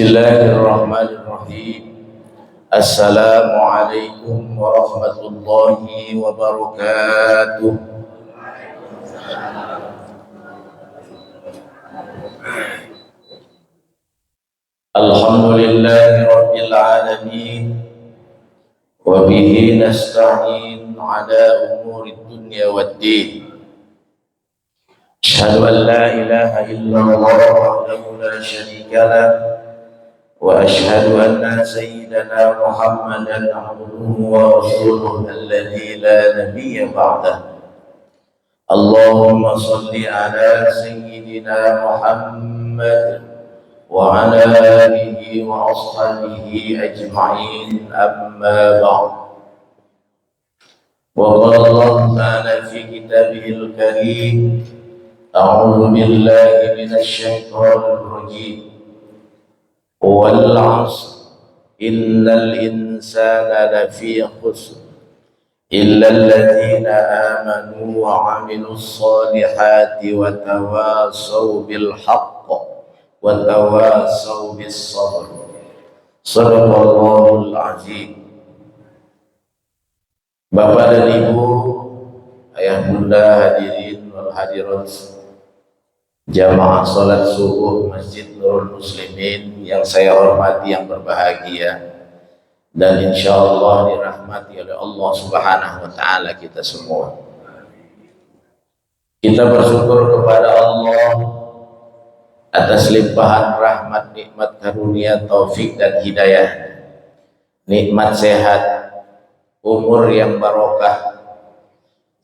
Bismillahirrahmanirrahim. Assalamualaikum warahmatullahi wabarakatuh. Alhamdulillahi rabbil alamin. Wa bihi nasta'in ala umuri dunya waddin. Asyhadu an la ilaha illallah wahdahu la syarika lah. وأشهد أن سيدنا محمدا عبده ورسوله الذي لا نبي بعده. اللهم صل على سيدنا محمد وعلى آله وأصحابه أجمعين. أما بعد، وقال الله تعالى في كتابه الكريم: أعوذ بالله من الشيطان الرجيم. والعصر إن الإنسان لفي خسر إلا الذين آمنوا وعملوا الصالحات وتواصوا بالحق وتواصوا بالصبر. صدق الله العظيم. Bapak dan Ibu, ayah bunda, hadirin wal hadirat, jamaah salat subuh Masjid Nurul Muslimin yang saya hormati, yang berbahagia dan insyaallah dirahmati oleh Allah Subhanahu wa taala kita semua. Kita bersyukur kepada Allah atas limpahan rahmat, nikmat karunia, taufik dan hidayah, nikmat sehat, umur yang barokah,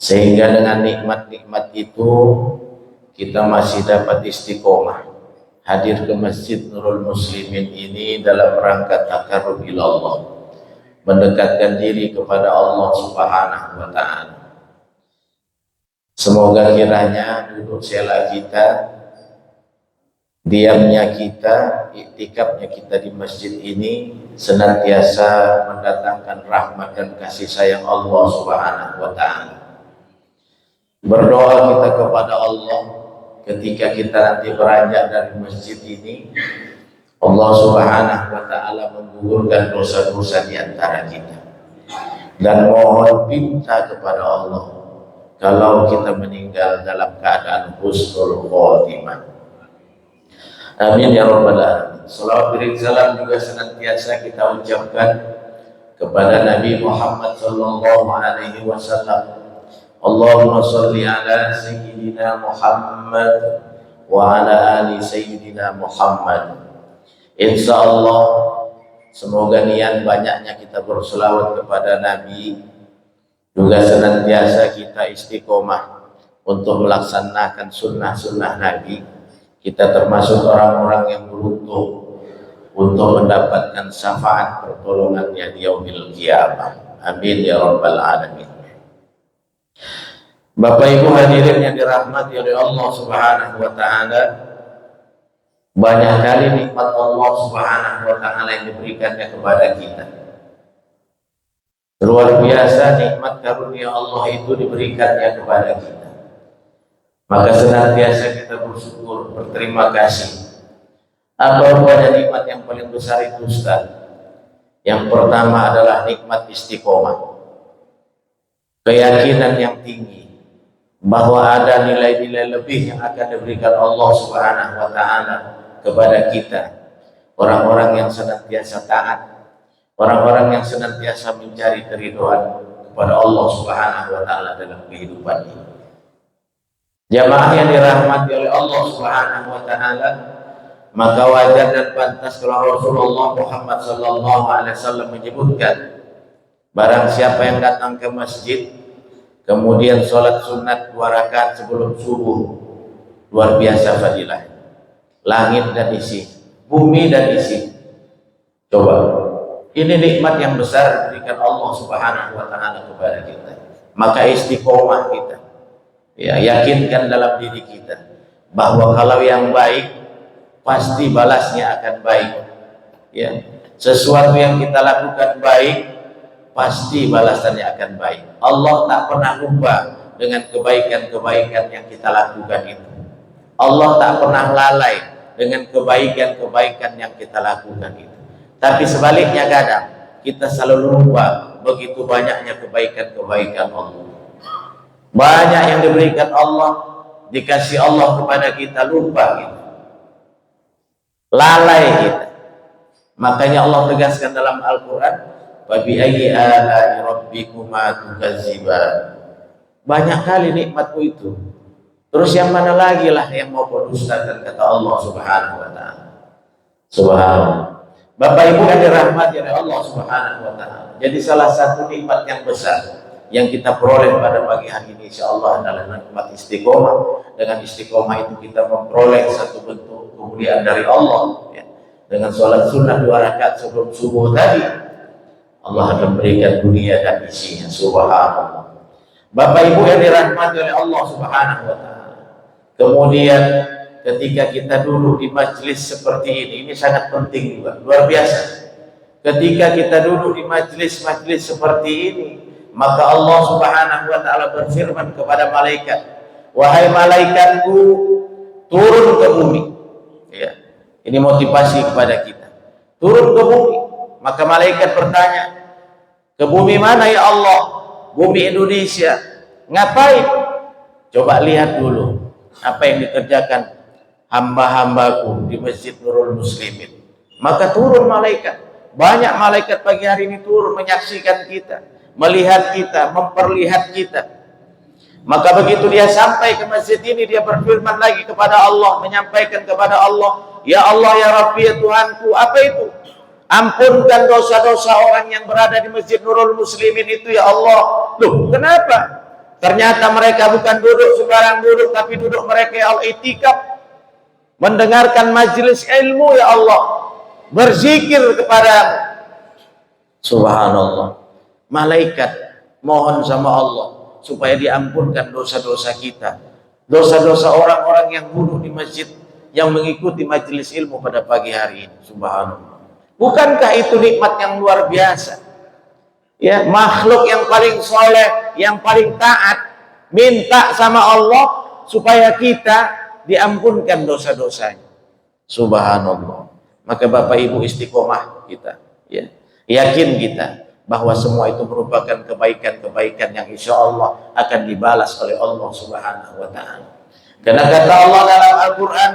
sehingga dengan nikmat-nikmat itu kita masih dapat istiqomah hadir ke Masjid Nurul Muslimin ini dalam rangka taqarrub ila Allah, mendekatkan diri kepada Allah Subhanahu wa taala. Semoga kiranya duduk sela kita, diamnya kita, iktikafnya kita di masjid ini senantiasa mendatangkan rahmat dan kasih sayang Allah Subhanahu wa taala. Berdoa kita kepada Allah ketika kita nanti beranjak dari masjid ini, Allah Subhanahu wa taala menggugurkan dosa-dosa di antara kita, dan mohon pinta kepada Allah kalau kita meninggal dalam keadaan husnul khotimah. Amin ya rabbal alamin. Salawat dan salam juga senantiasa kita ucapkan kepada Nabi Muhammad sallallahu alaihi wasallam. Allahumma salli ala Sayyidina Muhammad wa ala ali Sayyidina Muhammad. Insyaallah semoga niat banyaknya kita berselawat kepada Nabi, juga senantiasa kita istiqomah untuk melaksanakan sunnah-sunnah Nabi. Kita termasuk orang-orang yang beruntung untuk mendapatkan syafaat pertolongannya di yaumil qiyamah. Amin ya rabbal alamin. Bapak Ibu hadirin yang dirahmati oleh Allah Subhanahu wa taala, banyak kali nikmat Allah Subhanahu wa taala yang diberikannya kepada kita. Luar biasa nikmat karunia Allah itu diberikannya kepada kita. Maka senantiasa kita bersyukur, berterima kasih. Apa rupanya nikmat yang paling besar itu, Ustaz? Yang pertama adalah nikmat istiqomah. Keyakinan yang tinggi bahwa ada nilai-nilai lebih yang akan diberikan Allah Subhanahu wa taala kepada kita, orang-orang yang senantiasa taat, orang-orang yang senantiasa mencari keridhaan kepada Allah Subhanahu wa taala dalam kehidupan ini. Jamaah yang dirahmati oleh Allah Subhanahu wa taala, maka wajar dan pantas kalau Rasulullah Muhammad sallallahu alaihi wasallam menyebutkan, barang siapa yang datang ke masjid kemudian sholat sunat 2 rakaat sebelum subuh, luar biasa fadilah. Langit dan isi, bumi dan isi. Coba, ini nikmat yang besar diberikan Allah Subhanahu wa taala kepada kita. Maka istiqomah kita, ya, yakinkan dalam diri kita bahwa kalau yang baik pasti balasnya akan baik. Ya, sesuatu yang kita lakukan baik pasti balasannya akan baik. Allah tak pernah lupa dengan kebaikan-kebaikan yang kita lakukan itu. Allah tak pernah lalai dengan kebaikan-kebaikan yang kita lakukan itu. Tapi sebaliknya kadang kita selalu lupa begitu banyaknya kebaikan-kebaikan Allah. Banyak yang diberikan Allah, dikasih Allah kepada kita, lupa kita, lalai kita. Makanya Allah tegaskan dalam Al-Quran, wa bi ayyi ala'i rabbikuma tukadziban. Banyak kali nikmatku itu, terus yang mana lagi lah yang mau berdustakan, kata Allah Subhanahu wa ta'ala. Subhanallah. Bapak Ibu yang dirahmati oleh Allah Subhanahu wa ta'ala. Jadi salah satu nikmat yang besar yang kita peroleh pada pagi hari ini insyaallah adalah nikmat istiqomah. Dengan istiqomah itu kita memperoleh satu bentuk kemuliaan dari Allah, ya. Dengan sholat sunnah 2 rakaat sebelum subuh tadi, Allah akan berikan dunia dan isinya. Subhanallah. Bapak Ibu yang dirahmati oleh Allah Subhanahu wa ta'ala. Kemudian ketika kita duduk di majelis seperti ini sangat penting juga, luar biasa. Ketika kita duduk di majelis-majelis seperti ini, maka Allah Subhanahu wa ta'ala berfirman kepada malaikat, wahai malaikatku, turun ke bumi. Ya. Ini motivasi kepada kita. Turun ke bumi. Maka malaikat bertanya, ke bumi mana ya Allah? Bumi Indonesia. Ngapain? Coba lihat dulu apa yang dikerjakan hamba-hambaku di Masjid Nurul Muslimin. Maka turun malaikat. Banyak malaikat pagi hari ini turun menyaksikan kita, melihat kita, memperlihat kita. Maka begitu dia sampai ke masjid ini, dia berfirman lagi kepada Allah, menyampaikan kepada Allah, ya Allah, ya Rabbi, ya Tuhanku. Apa itu? Ampunkan dosa-dosa orang yang berada di Masjid Nurul Muslimin itu, ya Allah. Loh, kenapa? Ternyata mereka bukan duduk sembarang duduk, tapi duduk mereka al-i'tikaf, mendengarkan majelis ilmu, ya Allah, berzikir kepadamu. Subhanallah. Malaikat mohon sama Allah supaya diampunkan dosa-dosa kita, dosa-dosa orang-orang yang duduk di masjid, yang mengikuti majelis ilmu pada pagi hari ini. Subhanallah. Bukankah itu nikmat yang luar biasa? Ya, makhluk yang paling soleh, yang paling taat, minta sama Allah supaya kita diampunkan dosa-dosanya. Subhanallah. Maka Bapak Ibu istiqomah kita, ya, yakin kita bahwa semua itu merupakan kebaikan-kebaikan yang insya Allah akan dibalas oleh Allah Subhanahu wa ta'ala. Karena kata Allah dalam Al-Quran,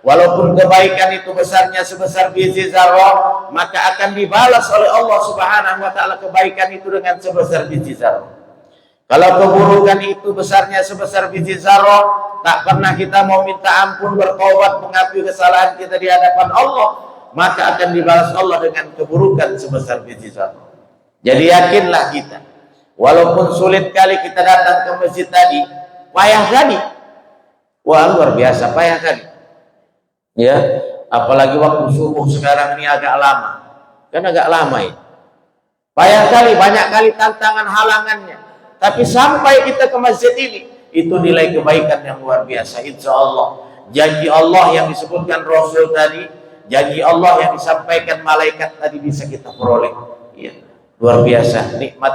walaupun kebaikan itu besarnya sebesar biji zarrah, maka akan dibalas oleh Allah Subhanahu wa ta'ala kebaikan itu dengan sebesar biji zarrah. Kalau keburukan itu besarnya sebesar biji zarrah, tak pernah kita mau minta ampun, bertobat, mengakui kesalahan kita di hadapan Allah, maka akan dibalas Allah dengan keburukan sebesar biji zarrah. Jadi yakinlah kita, walaupun sulit kali kita datang ke masjid tadi, payah kali. Wah, luar biasa payah kali. Ya, apalagi waktu subuh sekarang ini agak lama. Kan agak lama ini. Payah kali, banyak kali tantangan halangannya. Tapi sampai kita ke masjid ini, itu nilai kebaikan yang luar biasa. Insya Allah, janji Allah yang disebutkan Rasul tadi, janji Allah yang disampaikan malaikat tadi bisa kita peroleh. Ya, luar biasa nikmat,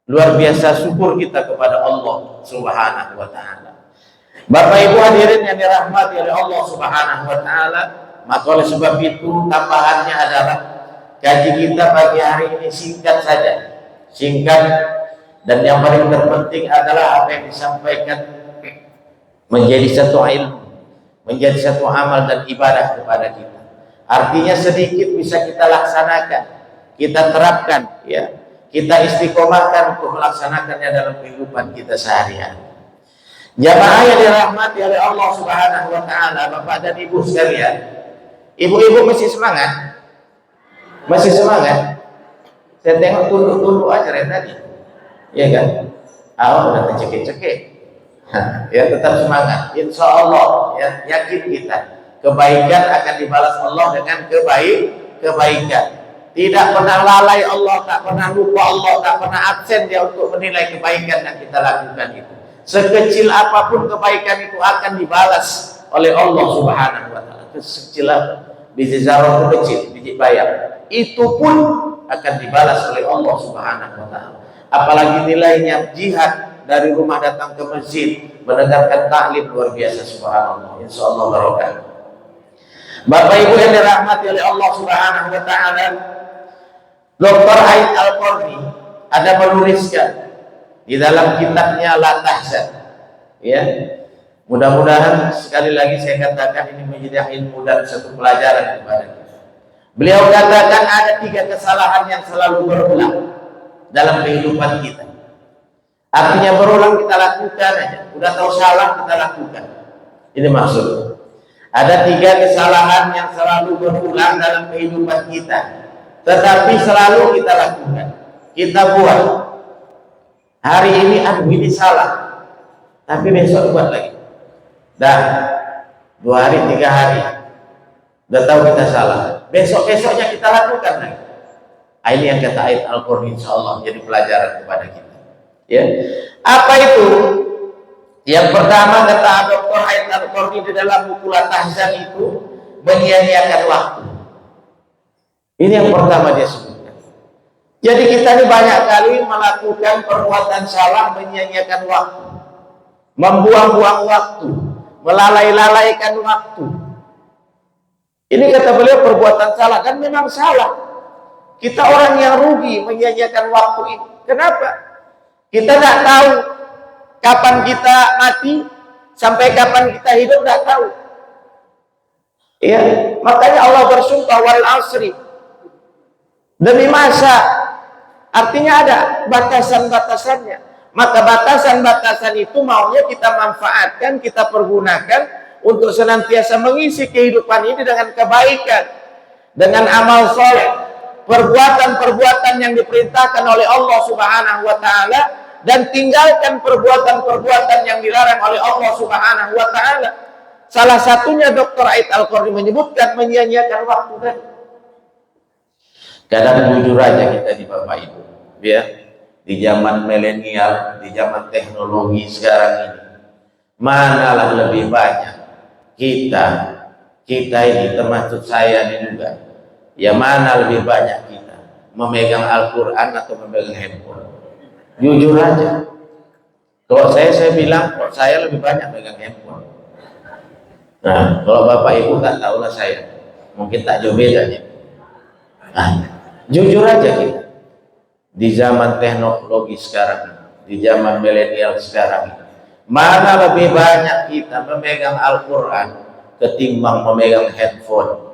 luar biasa syukur kita kepada Allah Subhanahu wa ta'ala. Bapak Ibu hadirin yang dirahmati oleh Allah Subhanahu wa ta'ala, maka oleh sebab itu tambahannya adalah kaji kita pagi hari ini singkat saja, singkat, dan yang paling terpenting adalah apa yang disampaikan menjadi satu ilmu, menjadi satu amal dan ibadah kepada kita. Artinya sedikit bisa kita laksanakan, kita terapkan, ya, kita istiqomahkan untuk melaksanakannya dalam kehidupan kita sehari-hari. Jamaah yang dirahmati oleh Allah Subhanahu wa ta'ala, Bapak dan Ibu sekalian, ibu-ibu masih semangat? Masih semangat? Saya tengok tunduk-tunduk aja dari tadi, ya kan? Awak udah tercekik-cekik. Ya, tetap semangat. Insya Allah, ya, yakin kita, kebaikan akan dibalas Allah dengan kebaikan. Tidak pernah lalai Allah, tak pernah lupa Allah, tak pernah absen dia untuk menilai kebaikan yang kita lakukan itu. Sekecil apapun kebaikan itu akan dibalas oleh Allah Subhanahu wa ta'ala. Sekecil apa? Biji zarrah itu kecil, biji bayam, itu pun akan dibalas oleh Allah Subhanahu wa ta'ala. Apalagi nilainya jihad dari rumah datang ke masjid mendengarkan taklim, luar biasa. Subhanallah, insya Allah barokah. Bapak Ibu yang dirahmati oleh Allah Subhanahu wa taala, Dr. Aid Al-Qarni ada menuliskan di dalam kitabnya La Tahzan, ya. Mudah-mudahan sekali lagi saya katakan ini menjadi ilmu dan satu pelajaran kepada kita. Beliau katakan ada 3 kesalahan yang selalu berulang dalam kehidupan kita. Artinya berulang kita lakukan aja. Udah tahu salah kita lakukan. Ini maksud. Ada 3 kesalahan yang selalu berulang dalam kehidupan kita, tetapi selalu kita lakukan. Kita buat. Hari ini aduh ini salah, tapi besok buat lagi. Dah 2 hari 3 hari, udah tahu kita salah. Besoknya kita lakukan lagi. Ini yang kata ayat Al-Qur'an, insyaallah jadi pelajaran kepada kita. Ya, apa itu? Yang pertama kata Dr. Aid Al-Qarni di dalam buku La Tahzan itu menyia-nyiakan waktu. Ini yang pertama dia sebutkan. Jadi kita ini banyak kali melakukan perbuatan salah, menyia-nyiakan waktu, membuang-buang waktu, melalai-lalaikan waktu. Ini kata beliau perbuatan salah, kan memang salah. Kita orang yang rugi menyia-nyiakan waktu ini. Kenapa? Kita tidak tahu kapan kita mati, sampai kapan kita hidup tidak tahu. Ya, makanya Allah bersumpah wal asri, demi masa. Artinya ada batasan-batasannya. Maka batasan-batasan itu maunya kita manfaatkan, kita pergunakan untuk senantiasa mengisi kehidupan ini dengan kebaikan, dengan amal soleh, perbuatan-perbuatan yang diperintahkan oleh Allah Subhanahu wa taala, dan tinggalkan perbuatan-perbuatan yang dilarang oleh Allah Subhanahu wa taala. Salah satunya Dr. Aid Al-Qarni menyebutkan menyia-nyiakan waktu kan. Kadang jujur aja kita di Bapak Ibu, ya, di zaman milenial, di zaman teknologi sekarang ini, manalah lebih banyak kita ini, termasuk saya ini juga, ya, mana lebih banyak kita memegang Al-Quran atau memegang handphone? Jujur aja. Kalau saya bilang, kok saya lebih banyak megang handphone. Nah, kalau Bapak Ibu tak tahulah saya, mungkin tak jauh bedanya. Nah, jujur aja kita. Di zaman teknologi sekarang, di zaman milenial sekarang, mana lebih banyak kita memegang Al-Quran ketimbang memegang handphone?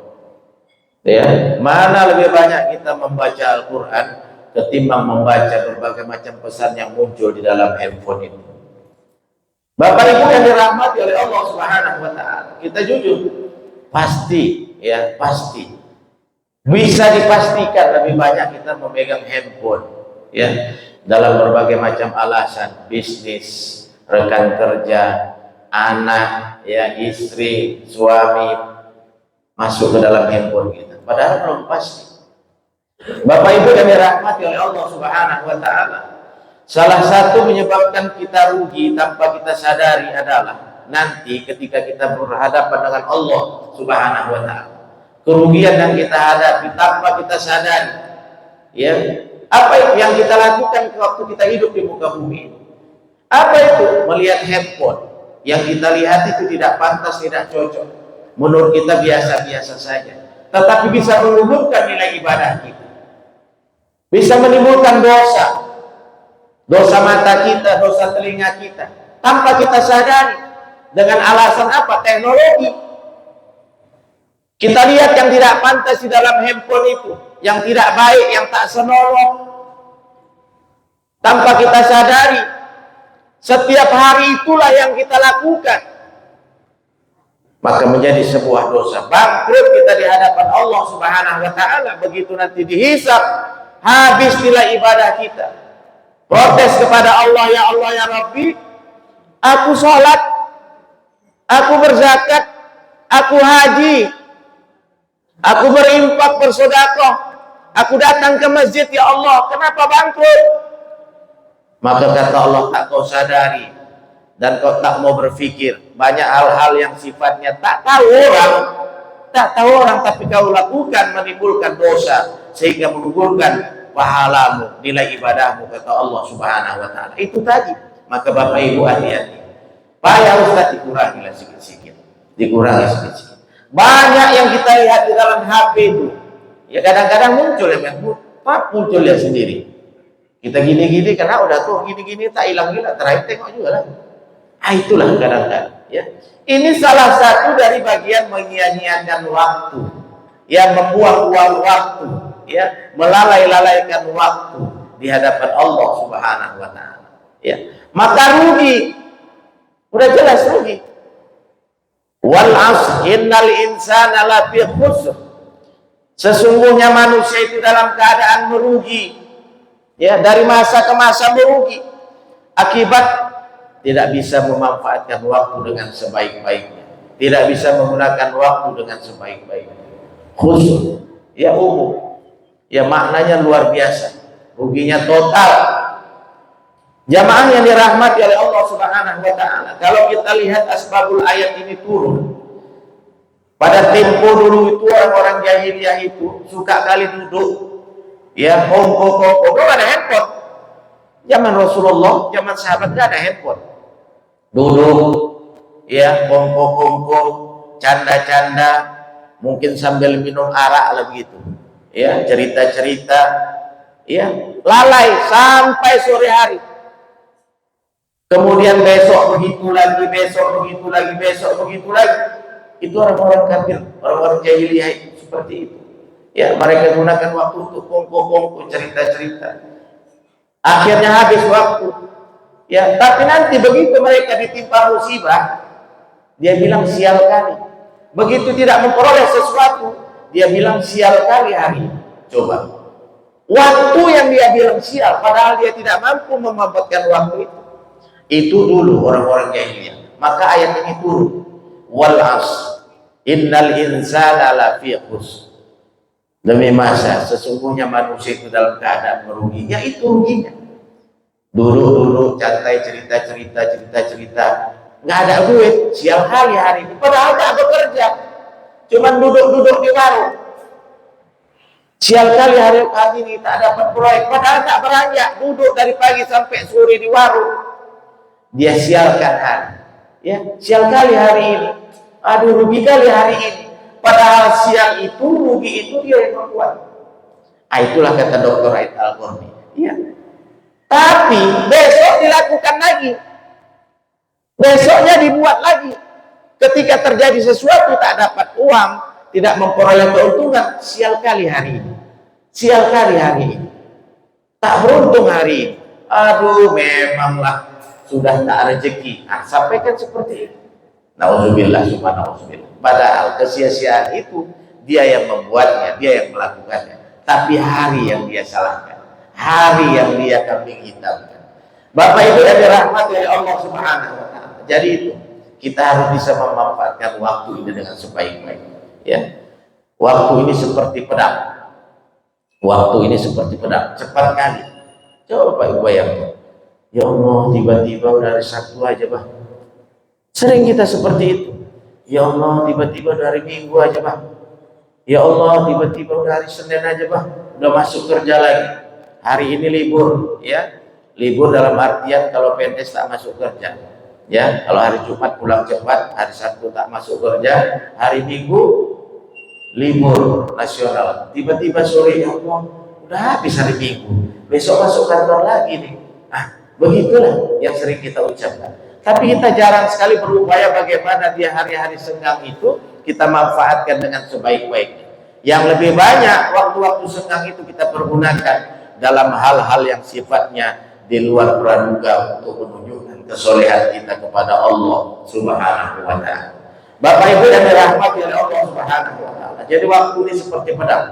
Ya, mana lebih banyak kita membaca Al-Quran ketimbang membaca berbagai macam pesan yang muncul di dalam handphone itu? Bapak Ibu yang dirahmati oleh Allah Subhanahu wa taala, kita jujur, pasti, ya, pasti bisa dipastikan lebih banyak kita memegang handphone, ya, dalam berbagai macam alasan, bisnis, rekan kerja, anak, ya, istri, suami, masuk ke dalam handphone kita. Padahal belum pasti. Bapak Ibu yang dirahmati oleh Allah Subhanahu wa taala, salah satu menyebabkan kita rugi tanpa kita sadari adalah nanti ketika kita berhadapan dengan Allah Subhanahu wa taala, kerugian yang kita hadapi tanpa kita sadari, ya, apa itu yang kita lakukan waktu kita hidup di muka bumi? Apa itu? Melihat handphone yang kita lihat itu tidak pantas, tidak cocok, menurut kita biasa-biasa saja, tetapi bisa menggugurkan nilai ibadah kita, bisa menimbulkan dosa mata kita, dosa telinga kita, tanpa kita sadari. Dengan alasan apa? Teknologi. Kita lihat yang tidak pantas di dalam handphone itu, yang tidak baik, yang tak senonoh, tanpa kita sadari. Setiap hari itulah yang kita lakukan, maka menjadi sebuah dosa. Bangkrut kita di hadapan Allah Subhanahu wa taala. Begitu nanti dihisab, habis nilai ibadah kita. Protes kepada Allah, ya Allah, ya Rabbi, aku sholat, aku berzakat, aku haji, aku berinfak, bersedekah, aku datang ke masjid, ya Allah, kenapa bangkrut? Maka kata Allah, tak kau sadari dan kau tak mau berpikir banyak hal-hal yang sifatnya tak tahu orang, tapi kau lakukan menimbulkan dosa sehingga menggugurkan pahalamu, nilai ibadahmu, kata Allah Subhanahu wa taala. Itu tadi. Maka Bapak Ibu hati-hati. Payah Ustaz, dikurangilah sikit-sikit. Dikurangi sikit-sikit. Banyak yang kita lihat di dalam HP itu. Ya kadang-kadang muncul ya, muncul ya sendiri. Kita gini-gini karena udah tuh gini-gini tak hilang gila, terakhir tengok juga lah. Itulah kadang-kadang ya. Ini salah satu dari bagian menyia-nyiakan waktu, yang membuang-buang waktu, ya, melalai-lalaikan waktu di hadapan Allah Subhanahu wa taala. Ya. Maka rugi. Udah jelas rugi. Wal 'asr innal insana lafi khusr. Sesungguhnya manusia itu dalam keadaan merugi. Ya, dari masa ke masa merugi. Akibat tidak bisa memanfaatkan waktu dengan sebaik-baiknya. Tidak bisa menggunakan waktu dengan sebaik-baiknya. Khusr, ya umum. Ya maknanya luar biasa. Ruginya total. Jamaah yang dirahmati oleh Allah Subhanahu wa taala. Kalau kita lihat asbabul ayat ini turun. Pada tempo dulu itu orang-orang jahiliyah itu suka kali duduk, ya kongko, belum ada handphone. Zaman Rasulullah, zaman sahabat nggak ada handphone. Duduk, ya kongko, canda-canda, mungkin sambil minum arak lah begitu. Ya cerita-cerita, ya lalai sampai sore hari. Kemudian besok begitu lagi, besok begitu lagi, besok begitu lagi. Itu orang-orang kafir, orang-orang jahiliyah itu seperti itu. Ya, mereka gunakan waktu untuk kongko, cerita-cerita. Akhirnya habis waktu. Ya, tapi nanti begitu mereka ditimpa musibah, dia bilang sial kali. Begitu tidak memperoleh sesuatu, dia bilang sial kali hari. Coba. Waktu yang dia bilang sial, padahal dia tidak mampu memanfaatkan waktu itu. Itu dulu orang-orang jahiliyah. Maka ayat ini turun. Wal 'asr innal insana lafi khusr. Demi masa sesungguhnya manusia itu dalam keadaan merugi. Ya itu ruginya. Dulu santai cerita, nggak ada duit, sial kali hari ini. Padahal tak bekerja, cuman duduk di warung. Sial kali hari ini tak dapat proyek, padahal tak beranjak, duduk dari pagi sampai sore di warung. Dia sialkan hari, ya sial kali hari ini. Aduh rugi kali hari ini. Padahal sial itu, rugi itu dia yang membuat. Itulah kata Dr. Aid Al-Qarni. Ya. Tapi besok dilakukan lagi. Besoknya dibuat lagi. Ketika terjadi sesuatu tak dapat uang, tidak memperoleh keuntungan, sial kali hari ini. Sial kali hari ini. Tak beruntung hari ini. Aduh memanglah sudah tak rezeki. Sampaikan seperti itu. Nauzubillah subhanallah. Padahal kesia-siaan itu dia yang membuatnya, dia yang melakukannya. Tapi hari yang dia salahkan, hari yang dia kambing hitamkan. Bapak Ibu yang dirahmati oleh Allah Subhanahu wa taala. Jadi itu kita harus bisa memanfaatkan waktu ini dengan sebaik-baiknya. Ya, waktu ini seperti pedang. Waktu ini seperti pedang, cepat kali. Coba Pak Ibu bayangkan. Ya Allah, tiba-tiba udah hari Sabtu aja, Bang. Sering kita seperti itu. Ya Allah, tiba-tiba udah hari Minggu aja, Bang. Ya Allah, tiba-tiba udah hari Senin aja, Bang. Udah masuk kerja lagi. Hari ini libur, ya. Libur dalam artian kalau PNS tak masuk kerja. Ya, kalau hari Jumat pulang cepat, hari Sabtu tak masuk kerja, hari Minggu libur nasional. Tiba-tiba sore, ya Allah, udah habis hari Minggu. Besok masuk kantor lagi nih. Begitulah yang sering kita ucapkan. Tapi kita jarang sekali berupaya bagaimana dia hari-hari senggang itu kita manfaatkan dengan sebaik-baiknya. Yang lebih banyak waktu-waktu senggang itu kita pergunakan dalam hal-hal yang sifatnya di luar praduga untuk menunjukkan kesolehan kita kepada Allah Subhanahu wa taala. Bapak Ibu yang dirahmati oleh Allah Subhanahu wa taala. Jadi waktu ini seperti pedang.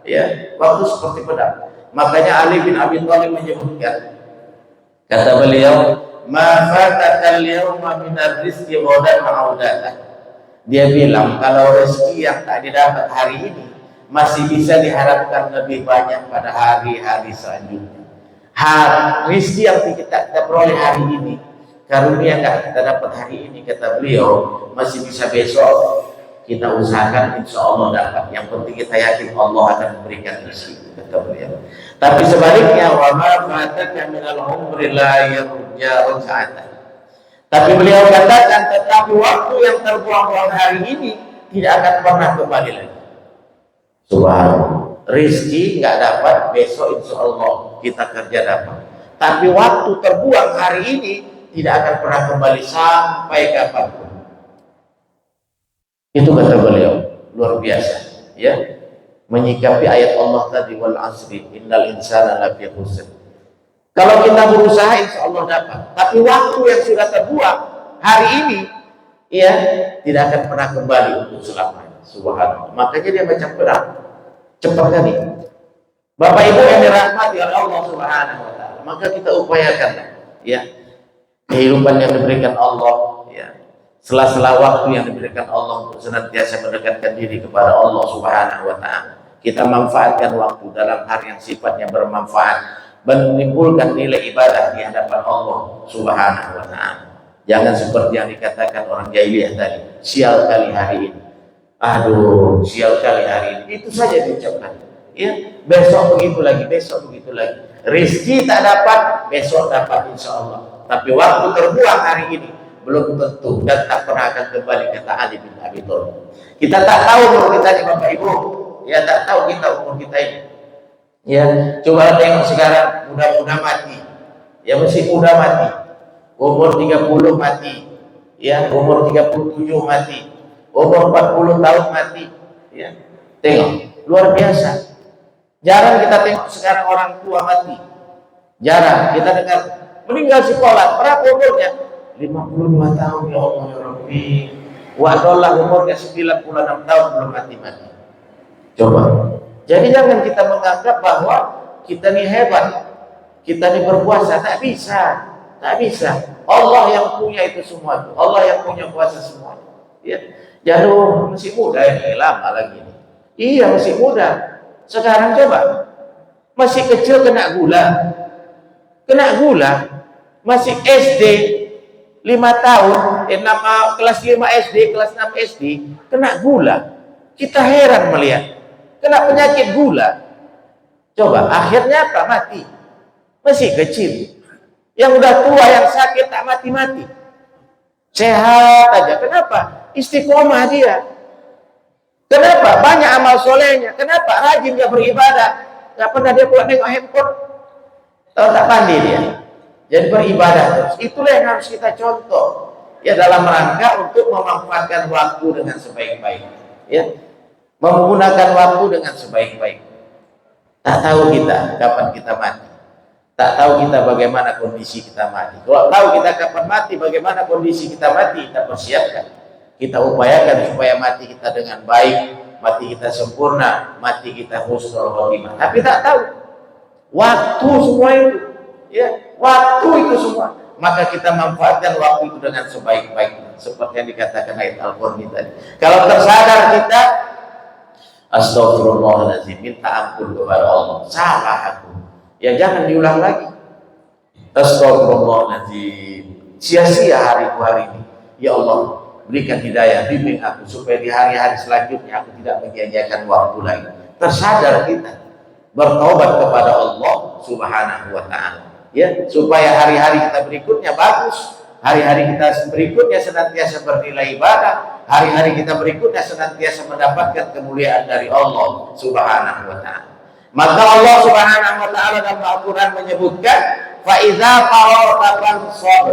Ya, waktu seperti pedang. Makanya Ali bin Abi Thalib menyebutkan, kata beliau, ma fatakal yawma minar rizqi ghadan ma'udatan. Dia bilang kalau rezeki yang tak didapat hari ini masih bisa diharapkan lebih banyak pada hari-hari selanjutnya. Rezeki yang kita peroleh hari ini, karunia nggak kita dapat hari ini, kata beliau, masih bisa besok kita usahakan, insya Allah dapat. Yang penting kita yakin Allah akan memberikan rezeki, kata beliau. Tapi sebaliknya, wa ma fataka minal umri la yarja raj'atan. Tapi beliau katakan, tetapi waktu yang terbuang-buang hari ini tidak akan pernah kembali lagi. Subhanallah. Rizki nggak dapat, besok insya Allah kita kerja dapat. Tapi waktu terbuang hari ini tidak akan pernah kembali sampai kapanpun. Itu kata beliau, luar biasa. Ya, menyikapi ayat Allah tadi, wal asri innal insana lafi khusr. Kalau kita berusaha insya Allah dapat. Tapi waktu yang sudah terbuang hari ini, ya tidak akan pernah kembali untuk selamanya. Subhanallah. Makanya dia macam perang. Cepat kali. Bapak Ibu yang dirahmati oleh Allah Subhanahu wa taala, maka kita upayakan ya kehidupan yang diberikan Allah, ya sela-sela waktu yang diberikan Allah untuk senantiasa mendekatkan diri kepada Allah Subhanahu wa taala. Kita manfaatkan waktu dalam hal yang sifatnya bermanfaat, menimbulkan nilai ibadah di hadapan Allah Subhanahu wa taala. Jangan seperti yang dikatakan orang jahiliyah tadi, sial kali hari ini. Aduh, sial kali hari ini. Itu saja diucapkan. Ya, besok begitu lagi, besok begitu lagi. Rizki tak dapat, besok dapat insya Allah. Tapi waktu terbuang hari ini belum tentu dan tak pernah akan kembali, kata Ali bin Abi Thalib. Kita tak tahu umur kita ini Bapak Ibu. Ya, tak tahu kita umur kita ini. Ya, coba tengok sekarang muda-muda mati. Ya, masih muda mati. Umur 30 mati. Ya, umur 37 mati. Umur 40 tahun mati. Ya, tengok, luar biasa. Jarang kita tengok sekarang orang tua mati. Jarang kita dengar meninggal sekolah. Berapa umurnya? 52 tahun, ya Allah ya Rabbi. Wa'adallah umurnya 96 tahun belum mati-mati. Coba. Jadi jangan kita menganggap bahwa kita ini hebat, kita ini berkuasa. Tak bisa, tak bisa. Allah yang punya itu semua. Allah yang punya kuasa semua. Ya, jatuh masih muda ini, lama lagi ini. Iya masih muda. Sekarang coba, masih kecil kena gula, masih SD 5 tahun, kelas 5 SD, kelas 6 SD, kena gula. Kita heran melihat. Kena penyakit gula. Coba, akhirnya apa? Mati. Masih kecil. Yang udah tua, yang sakit, tak mati-mati. Sehat aja. Kenapa? Istiqomah dia. Kenapa? Banyak amal solehnya. Kenapa? Rajin dia beribadah. Gak pernah dia pulang nengok handphone. Tahu tak pandai dia. Jadi beribadah terus. Itulah yang harus kita contoh. Ya, dalam rangka untuk memanfaatkan waktu dengan sebaik-baiknya. Ya. Menggunakan waktu dengan sebaik-baik. Tak tahu kita kapan kita mati. Tak tahu kita bagaimana kondisi kita mati. Kalau tahu kita kapan mati, bagaimana kondisi kita mati, kita persiapkan. Kita upayakan supaya mati kita dengan baik, mati kita sempurna, mati kita husnul khotimah. Tapi tak tahu waktu semua itu. Ya, waktu itu semua. Maka kita manfaatkan waktu itu dengan sebaik-baiknya. Seperti yang dikatakan ayat Al-Qur'an tadi. Kalau tersadar kita, astagfirullahaladzim, minta ampun kepada Allah, salah aku, ya jangan diulang lagi. Astagfirullahaladzim, sia-sia hariku hari ini, ya Allah berikan hidayah, bimbing aku supaya di hari-hari selanjutnya aku tidak menyia-nyiakan waktu lagi. Tersadar kita, bertobat kepada Allah Subhanahu wa ta'ala, ya, supaya hari-hari kita berikutnya bagus. Hari-hari kita berikutnya senantiasa bernilai ibadah. Hari-hari kita berikutnya senantiasa mendapatkan kemuliaan dari Allah Subhanahu wa ta'ala. Maka Allah Subhanahu wa ta'ala dalam Al-Quran menyebutkan, فَإِذَا فَرَغْتَ فَانْصَبْ.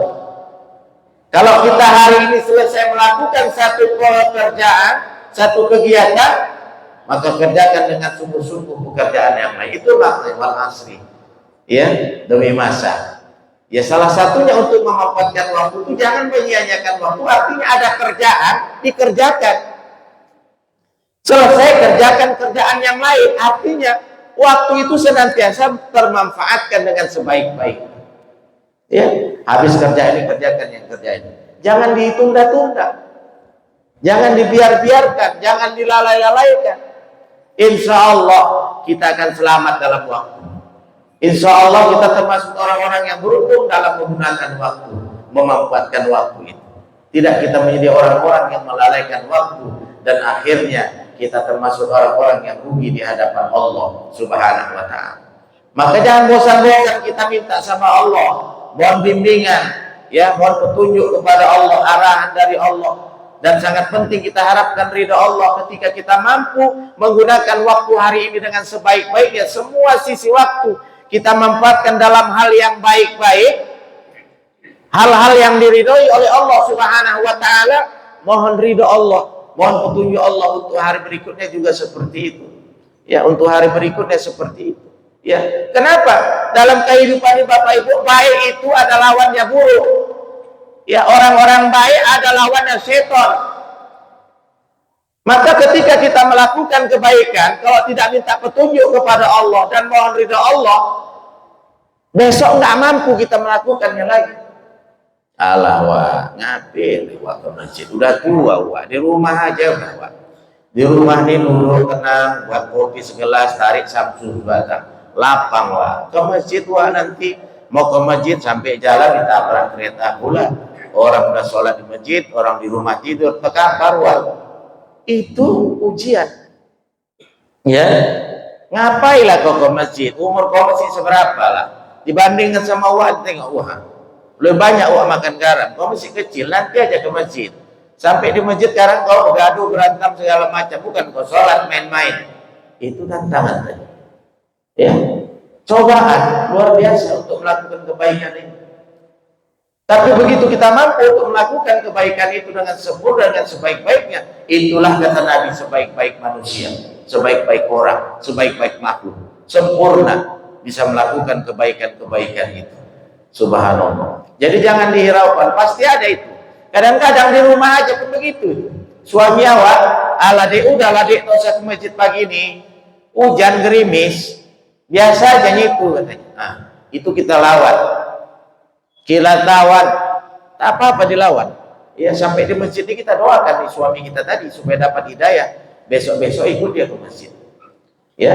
Kalau kita hari ini selesai melakukan satu pekerjaan, satu kegiatan, maka kerjakan dengan sungguh-sungguh pekerjaan yang lain. Itu maknanya wal asri. Ya, demi masa. Ya, salah satunya untuk memanfaatkan waktu itu jangan menyia-nyiakan waktu. Artinya ada kerjaan, dikerjakan. Selesai kerjakan kerjaan yang lain. Artinya waktu itu senantiasa termanfaatkan dengan sebaik-baik. Ya, habis kerja ini kerjakan yang kerja ini. Jangan ditunda-tunda. Jangan dibiar-biarkan, jangan dilalai-lalaikan. Insya Allah kita akan selamat dalam waktu. Insya Allah kita termasuk orang-orang yang beruntung dalam menggunakan waktu, memanfaatkan waktu itu. Tidak kita menjadi orang-orang yang melalaikan waktu dan akhirnya kita termasuk orang-orang yang rugi di hadapan Allah Subhanahu wa ta'ala. Maka jangan bosan-bosan kita minta sama Allah, mohon bimbingan, ya, mohon petunjuk kepada Allah, arahan dari Allah dan sangat penting kita harapkan ridha Allah ketika kita mampu menggunakan waktu hari ini dengan sebaik-baiknya. Semua sisi waktu kita manfaatkan dalam hal yang baik-baik, hal-hal yang diridhoi oleh Allah Subhanahu wa taala. Mohon ridha Allah, mohon petunjuk Allah untuk hari berikutnya juga seperti itu. Ya, untuk hari berikutnya seperti itu. Ya, kenapa? Dalam kehidupan Bapak Ibu, baik itu ada lawannya buruk. Ya, orang-orang baik ada lawannya setan. Maka ketika kita melakukan kebaikan, kalau tidak minta petunjuk kepada Allah dan mohon ridha Allah, besok nggak mampu kita melakukannya lagi. Alah, wah, ngapain wah ke masjid? Udah tua, wah, di rumah aja udah, wah. Di rumah nih dulu tenang, buat kopi segelas, tarik Samsul batang, lapang, wah. Ke masjid, wah, nanti mau ke masjid sampai jalan ditabrak kereta pula. Orang udah sholat di masjid, orang di rumah tidur, terkapar, wah. Itu ujian. Ya, ngapailah kau ke masjid? Umur kau masih seberapa lah? Dibandingkan sama wah, tengok wah, lebih banyak wah makan garam. Kau masih kecil, nanti aja ke masjid. Sampai di masjid sekarang kau gaduh, berantem segala macam, bukan kau sholat main-main. Itu tantangan tadi. Ya, cobaan luar biasa untuk melakukan kebaikan ini. Tapi begitu kita mampu untuk melakukan kebaikan itu dengan sempurna, dengan sebaik-baiknya, itulah kata Nabi sebaik-baik manusia, sebaik-baik orang, sebaik-baik makhluk, sempurna bisa melakukan kebaikan-kebaikan itu. Subhanallah. Jadi jangan dihiraukan, pasti ada itu. Kadang-kadang di rumah aja pun begitu. Suami awak, ala dek udah lah dek dosa ke masjid pagi ini, hujan gerimis, biasa aja itu katanya. Nah, itu kita lawan. Kilatawan, tak apa-apa dilawan. Ya, sampai di masjid ini kita doakan di suami kita tadi supaya dapat hidayah. Besok-besok ikut dia ke masjid. Ya,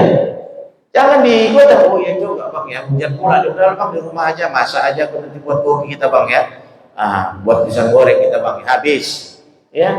jangan diikut. Oh ya juga bang ya, hujan pula. Udah bang di rumah aja, masak aja, nanti buat kopi kita bang ya. Buat pisang goreng kita bang, habis. Ya,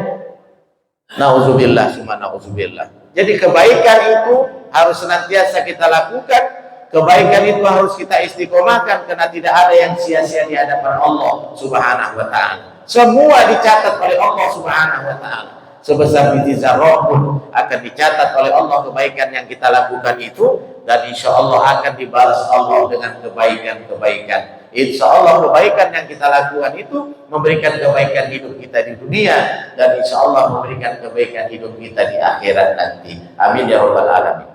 nauzubillah, summa nauzubillah. Jadi kebaikan itu harus senantiasa kita lakukan. Kebaikan itu harus kita istiqomahkan karena tidak ada yang sia-sia di hadapan Allah Subhanahu wa taala. Semua dicatat oleh Allah Subhanahu wa taala. Sebesar biji zarah pun akan dicatat oleh Allah kebaikan yang kita lakukan itu, dan insya Allah akan dibalas Allah dengan kebaikan-kebaikan. Insya Allah kebaikan yang kita lakukan itu memberikan kebaikan hidup kita di dunia, dan insya Allah memberikan kebaikan hidup kita di akhirat nanti. Amin ya rabbal alamin.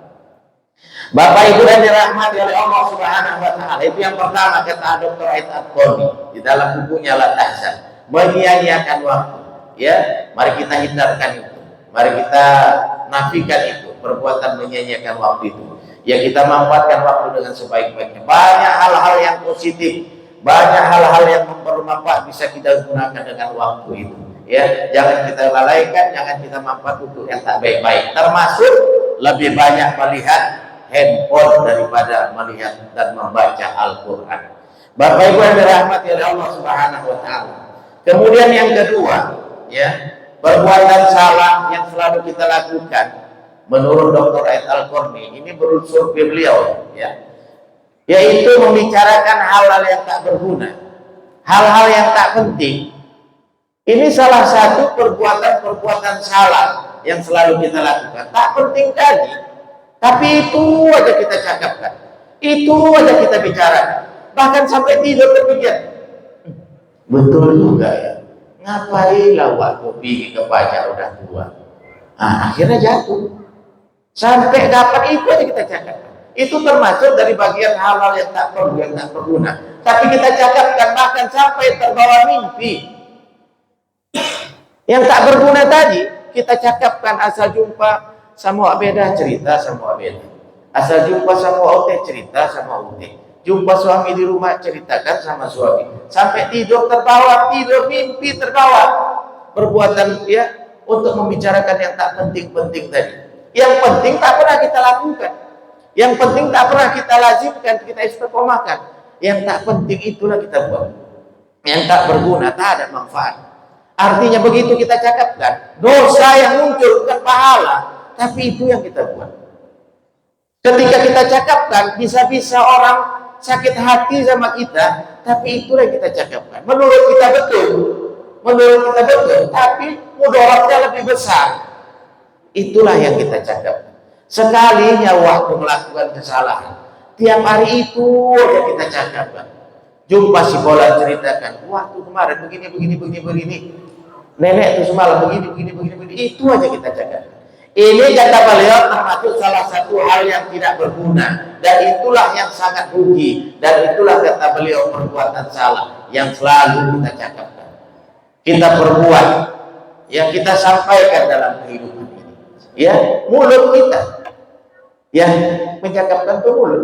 Bapak Ibu dan dirahmati oleh Allah Subhanahu wa taala, itu yang pertama kata Dr. Aid At-Qoni di dalam bukunya La Tahzan, menyia-nyiakan waktu. Ya, mari kita hindarkan itu. Mari kita nafikan itu, perbuatan menyia-nyiakan waktu itu. Ya, kita manfaatkan waktu dengan sebaik-baiknya. Banyak hal-hal yang positif, banyak hal-hal yang bermanfaat bisa kita gunakan dengan waktu itu. Ya, jangan kita lalaikan, jangan kita manfaat untuk yang tak baik-baik. Termasuk lebih banyak melihat handphone daripada melihat dan membaca Al-Quran. Bapak Ibu yang dirahmati oleh Allah Subhanahu wa taala. Kemudian yang kedua, ya, perbuatan salah yang selalu kita lakukan menurut Dr. Aid Al-Qurni, ini berunsur beliau, ya, yaitu membicarakan hal-hal yang tak berguna, hal-hal yang tak penting. Ini salah satu perbuatan-perbuatan salah yang selalu kita lakukan. Tak penting tadi, tapi itu aja kita cakapkan, itu aja kita bicarakan, bahkan sampai tidur terpikir, betul juga ya, ngapain lah waktu pergi ke pajak udah tua. Akhirnya jatuh. Sampai kapan itu aja kita cakapkan. Itu termasuk dari bagian hal-hal yang tak perlu, yang tak berguna. Tapi kita cakapkan bahkan sampai terbawa mimpi. Yang tak berguna tadi kita cakapkan, asal jumpa sama Abeda cerita sama Abeda, asal jumpa sama Ote cerita sama Ote, jumpa suami di rumah ceritakan sama suami, sampai tidur terbawa, tidur mimpi terbawa. Perbuatan ya untuk membicarakan yang tak penting-penting tadi. Yang penting tak pernah kita lakukan, yang penting tak pernah kita lazimkan, kita istiqomahkan. Yang tak penting itulah kita buat, yang tak berguna, tak ada manfaat. Artinya begitu kita cakapkan, dosa yang muncul bukan pahala, tapi itu yang kita buat. Ketika kita cakapkan, bisa-bisa orang sakit hati sama kita, tapi itulah yang kita cakapkan. Menurut kita betul, tapi mudaratnya lebih besar. Itulah yang kita cakap. Sekalinya waktu melakukan kesalahan, tiap hari itu aja kita cakapkan. Jumpa si bola ceritakan, waktu kemarin begini. Nenek itu semalam begini. Itu aja kita cakapkan. Ini kata beliau termasuk salah satu hal yang tidak berguna, dan itulah yang sangat rugi, dan itulah kata beliau perbuatan salah yang selalu kita cakapkan, kita perbuat, yang kita sampaikan dalam kehidupan ini. Ya, mulut kita, ya, mencakapkan itu mulut.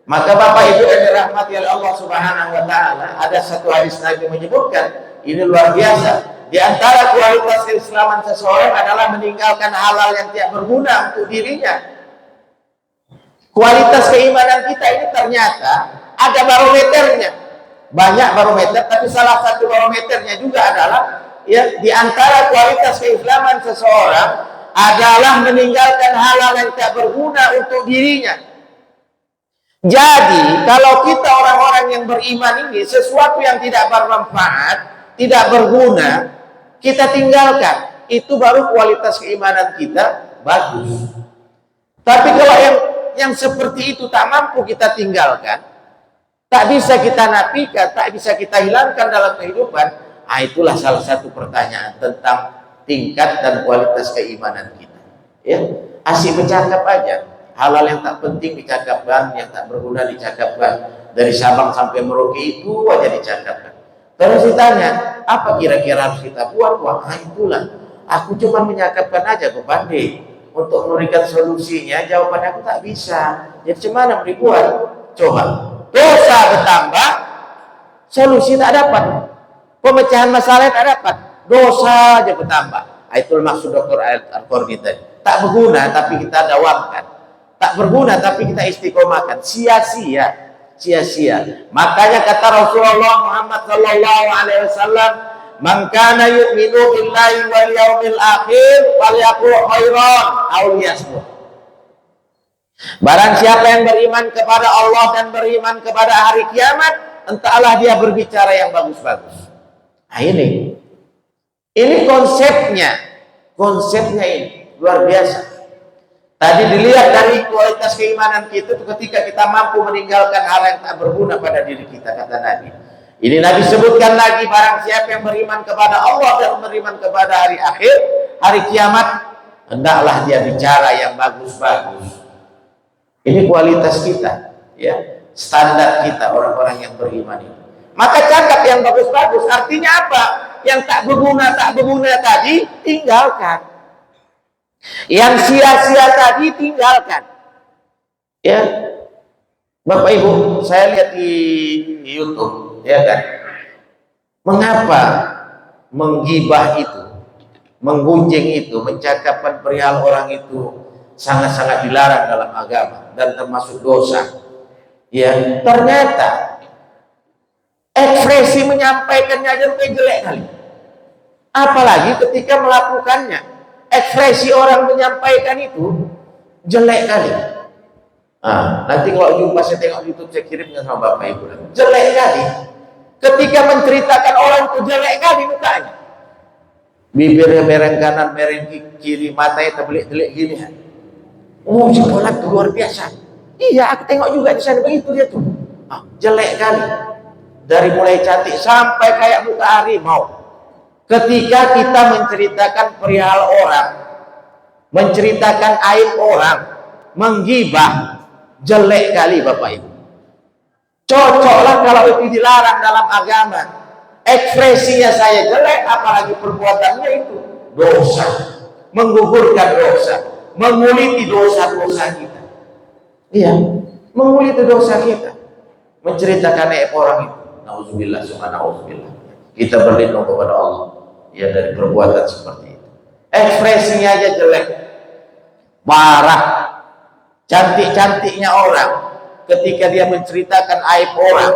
Maka Bapak Ibu yang dirahmati oleh Allah Subhanahu wa taala, ada satu hadis Nabi menyebutkan, ini luar biasa. Di antara kualitas keislaman seseorang adalah meninggalkan hal-hal yang tidak berguna untuk dirinya. Kualitas keimanan kita ini ternyata ada barometernya. Banyak barometer, tapi salah satu barometernya juga adalah, ya, di antara kualitas keislaman seseorang adalah meninggalkan hal-hal yang tidak berguna untuk dirinya. Jadi, kalau kita orang-orang yang beriman ini, sesuatu yang tidak bermanfaat, tidak berguna, kita tinggalkan. Itu baru kualitas keimanan kita bagus. Tapi kalau yang seperti itu tak mampu kita tinggalkan, tak bisa kita nafikan, tak bisa kita hilangkan dalam kehidupan, itulah salah satu pertanyaan tentang tingkat dan kualitas keimanan kita. Ya, asik bercakap aja. Hal-hal yang tak penting dicakapkan, yang tak berguna dicakapkan. Dari Sabang sampai Merauke itu aja dicakapkan. Terus ditanya, apa kira-kira harus kita buat? Wah, itulah. Aku cuma menyakapkan aja ke Bande. Untuk memberikan solusinya, jawaban aku tak bisa. Jadi gimana mau dibuat? Coba. Dosa bertambah, solusi tak dapat. Pemecahan masalah tak dapat. Dosa aja bertambah. Itu maksud Dr. Al-Qarni tadi. Tak berguna, tapi kita dawamkan. Tak berguna, tapi kita istiqomahkan. Sia-sia. Makanya kata Rasulullah Muhammad sallallahu alaihi wasallam, "Man kana yu'minu billahi wal yaumil akhir falyaqul khairan aw liyasmut." Barang siapa yang beriman kepada Allah dan beriman kepada hari kiamat, entahlah dia berbicara yang bagus-bagus. Nah, ini konsepnya ini luar biasa. Tadi dilihat dari kualitas keimanan kita ketika kita mampu meninggalkan hal yang tak berguna pada diri kita, kata Nabi. Ini Nabi sebutkan lagi, barang siapa yang beriman kepada Allah dan beriman kepada hari akhir, hari kiamat, hendaklah dia bicara yang bagus-bagus. Ini kualitas kita, ya, standar kita orang-orang yang beriman ini. Maka cakap yang bagus-bagus, artinya apa? Yang tak berguna tadi tinggalkan. Yang sia-sia tadi tinggalkan. Ya, Bapak Ibu, saya lihat di YouTube, ya kan, mengapa menggibah itu, menggunjing itu, mencakapkan perihal orang itu sangat-sangat dilarang dalam agama dan termasuk dosa. Ya, ternyata ekspresi menyampaikannya aja lebih jelek kali. Apalagi ketika melakukannya. Ekspresi orang menyampaikan itu jelek kali. Nanti kalau jumpa saya tengok YouTube, saya kirimnya sama Bapak Ibu. Jelek kali. Ketika menceritakan orang itu jelek kali mukanya. Bibirnya mereng kanan, mereng kiri, matanya terbelik-belik gini. Oh, sekolah itu luar biasa. Iya, aku tengok juga di sana begitu dia tuh. Jelek kali. Dari mulai cantik sampai kayak muka harimau. Ketika kita menceritakan perihal orang, menceritakan aib orang, menggibah, jelek kali Bapak Ibu. Cocoklah kalau itu dilarang dalam agama. Ekspresinya saya jelek, apalagi perbuatannya itu dosa, menggugurkan dosa, menguliti dosa-dosa kita. Iya, menguliti dosa kita, menceritakan aib orang itu. Nauzubillah, subhanallah. Kita berlindung kepada Allah, ya, dari perbuatan seperti itu. Ekspresinya aja jelek, parah. Cantik-cantiknya orang, ketika dia menceritakan aib orang,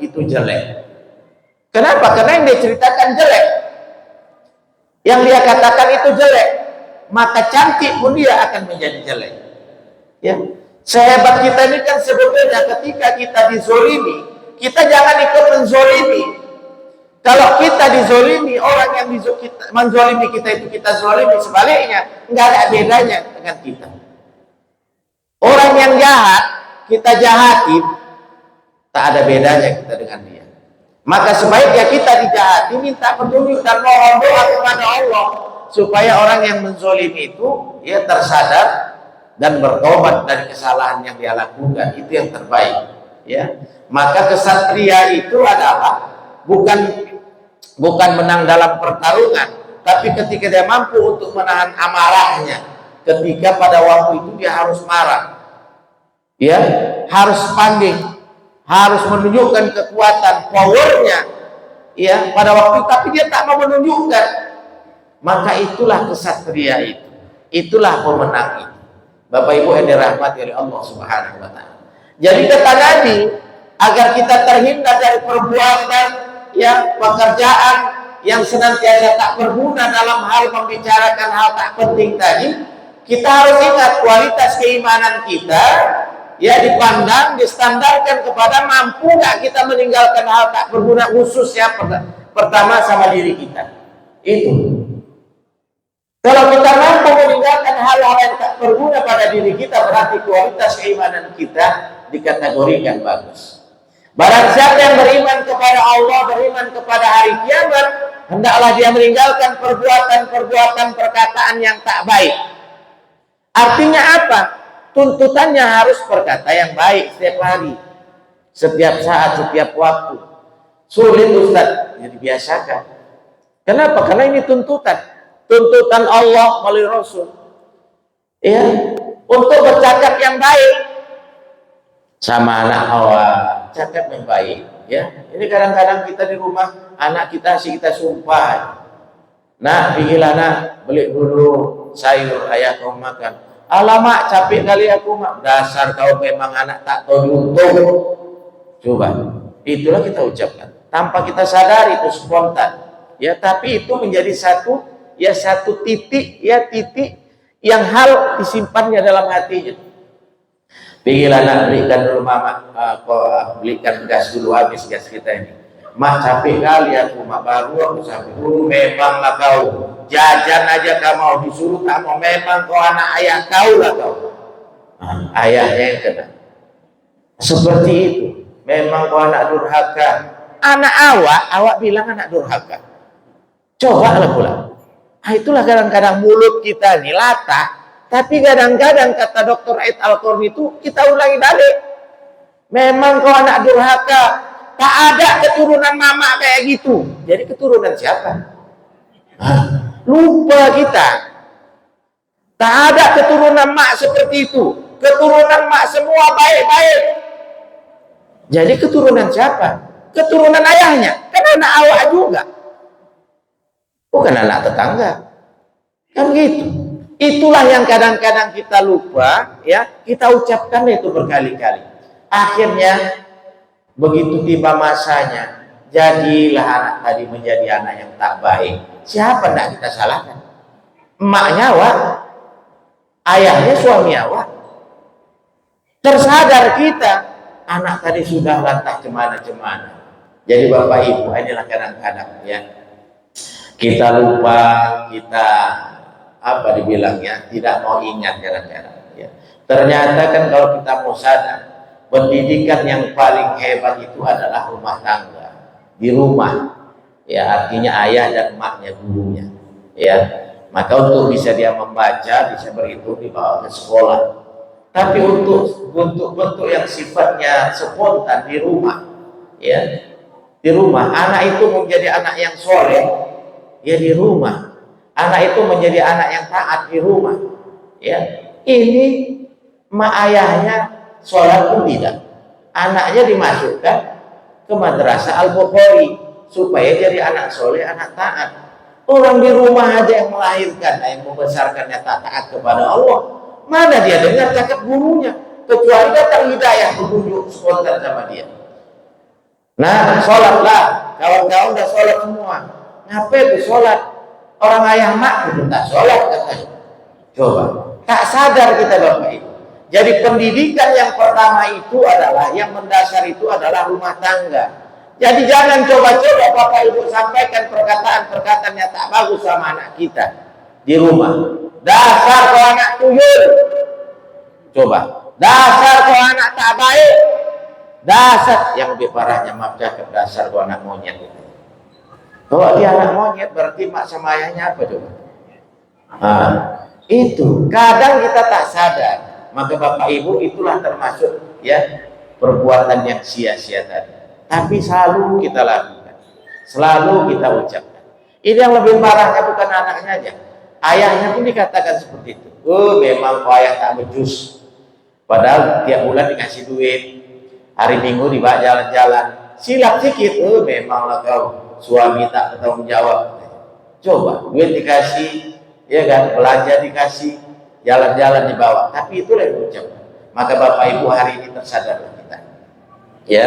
itu jelek. Kenapa? Karena yang dia ceritakan jelek, yang dia katakan itu jelek, maka cantik pun dia akan menjadi jelek. Ya, sehebat kita ini kan sebetulnya ketika kita dizolimi, kita jangan ikut menzolimi. Kalau kita dizolimi, orang yang menzolimi kita itu kita zolimi, sebaliknya nggak ada bedanya dengan kita. Orang yang jahat kita jahatin, tak ada bedanya kita dengan dia. Maka sebaiknya kita dijahati, minta petunjuk dan mohon doa kepada Allah supaya orang yang menzolimi itu ya tersadar dan bertobat dari kesalahan yang dia lakukan. Itu yang terbaik. Ya, maka kesatria itu adalah bukan menang dalam pertarungan, tapi ketika dia mampu untuk menahan amarahnya, ketika pada waktu itu dia harus marah, ya, harus panding, harus menunjukkan kekuatan, powernya, ya, pada waktu itu, tapi dia tak mau menunjukkan, maka itulah kesatria itu, itulah pemenang itu. Bapak Ibu yang dirahmati oleh Allah Subhanahu wa Ta'ala. Jadi kata Nabi, agar kita terhindar dari perbuatan, ya, pekerjaan yang senantiasa tak berguna dalam hal membicarakan hal tak penting tadi, kita harus ingat kualitas keimanan kita, ya, dipandang, distandarkan kepada mampu nggak kita meninggalkan hal tak berguna, khususnya pertama sama diri kita. Itu. Kalau kita mampu meninggalkan hal-hal yang tak berguna pada diri kita, berarti kualitas keimanan kita dikategorikan bagus. Barang siapa yang beriman kepada Allah, beriman kepada hari kiamat, hendaklah dia meninggalkan perbuatan-perbuatan perkataan yang tak baik. Artinya apa? Tuntutannya harus berkata yang baik setiap hari, setiap saat, setiap waktu. Sulit Ustaz, jadi biasakan. Kenapa? Karena ini tuntutan Allah melalui Rasul, ya, untuk bercakap yang baik sama anak awal, cakap yang baik, ya. Ini kadang-kadang kita di rumah, anak kita sumpah, nah, pergilah nak, beli dulu sayur, ayah kau makan. Alamak, capek kali aku mak. Dasar kau memang anak tak tahu diuntung. Coba, itulah kita ucapkan tanpa kita sadari, itu spontan, ya. Tapi itu menjadi satu titik yang hal disimpannya dalam hatinya. Pergilah nak, belikan dulu mama, belikan gas dulu, habis gas kita ini. Mak, capek kali aku mak, baru aku sampai. Memanglah kau jajan aja kau mau, disuruh tak mau, memang kau anak ayah kau lah kau. Ayahnya yang kena seperti itu. Memang kau anak durhaka. Anak awak bilang anak durhaka. Coba lah pula. Itulah kadang-kadang mulut kita ini latah, tapi kadang-kadang kata Dr. Aid Al-Qarni itu kita ulangi balik. Memang kau anak durhaka, tak ada keturunan mama kayak gitu. Jadi keturunan siapa? Lupa kita. Tak ada keturunan mak seperti itu. Keturunan mak semua baik-baik. Jadi keturunan siapa? Keturunan ayahnya. Kan anak awak juga. Bukan anak tetangga. Kan gitu. Itulah yang kadang-kadang kita lupa, ya, kita ucapkan itu berkali-kali. Akhirnya begitu tiba masanya, jadilah anak tadi menjadi anak yang tak baik. Siapa nak kita salahkan? Emaknya awak, ayahnya suami awak. Tersadar kita, anak tadi sudah lantas cemana-cemana. Jadi Bapak Ibu, inilah kadang-kadang, ya, kita lupa, kita tidak mau ingat kadang-kadang, ya. Ternyata kan kalau kita mau sadar, pendidikan yang paling hebat itu adalah rumah tangga, di rumah, ya, artinya ayah dan emaknya gurunya, ya. Maka untuk bisa dia membaca, bisa berhitung, dibawa ke sekolah. Tapi untuk bentuk yang sifatnya spontan di rumah, ya, di rumah, anak itu menjadi anak yang soleh, ya, di rumah. Anak itu menjadi anak yang taat di rumah, ya. Ini mak ayahnya sholat pun tidak, anaknya dimasukkan ke madrasah Al-Bukhari supaya jadi anak soleh, anak taat. Orang di rumah aja yang melahirkan, yang membesarkannya tak taat kepada Allah, mana dia dengar cakap gurunya, kecuali datang hidayah petunjuk spontan sama dia. Nah, sholatlah, kawan-kawan udah sholat semua, ngapain tuh sholat? Orang ayah mak itu tak sholat katanya. Coba, tak sadar kita Bapak Ibu. Jadi pendidikan yang pertama itu adalah, yang mendasar itu adalah rumah tangga. Jadi jangan coba-coba Bapak Ibu sampaikan perkataan-perkataan yang tak bagus sama anak kita di rumah. Dasar kau anak tuyul. Coba. Dasar kau anak tak baik. Dasar. Yang lebih parahnya maaf cakap, dasar kau anak monyet. Kalau dia anak monyet berarti mak sama ayahnya apa coba? Nah, itu kadang kita tak sadar. Maka Bapak Ibu itulah termasuk ya perbuatan yang sia-sia tadi. Tapi selalu kita lakukan, selalu kita ucapkan. Ini yang lebih parahnya bukan anaknya aja, ayahnya pun dikatakan seperti itu. Oh, memang kau ayah tak becus. Padahal tiap bulan dikasih duit, hari Minggu dibawa jalan-jalan, silap sedikit. Oh, memanglah kau suami tak bertanggung jawab. Coba duit dikasih, ya kan, belanja dikasih, jalan-jalan dibawa, tapi itulah yang diucapkan. Maka Bapak Ibu hari ini tersadarlah kita, ya,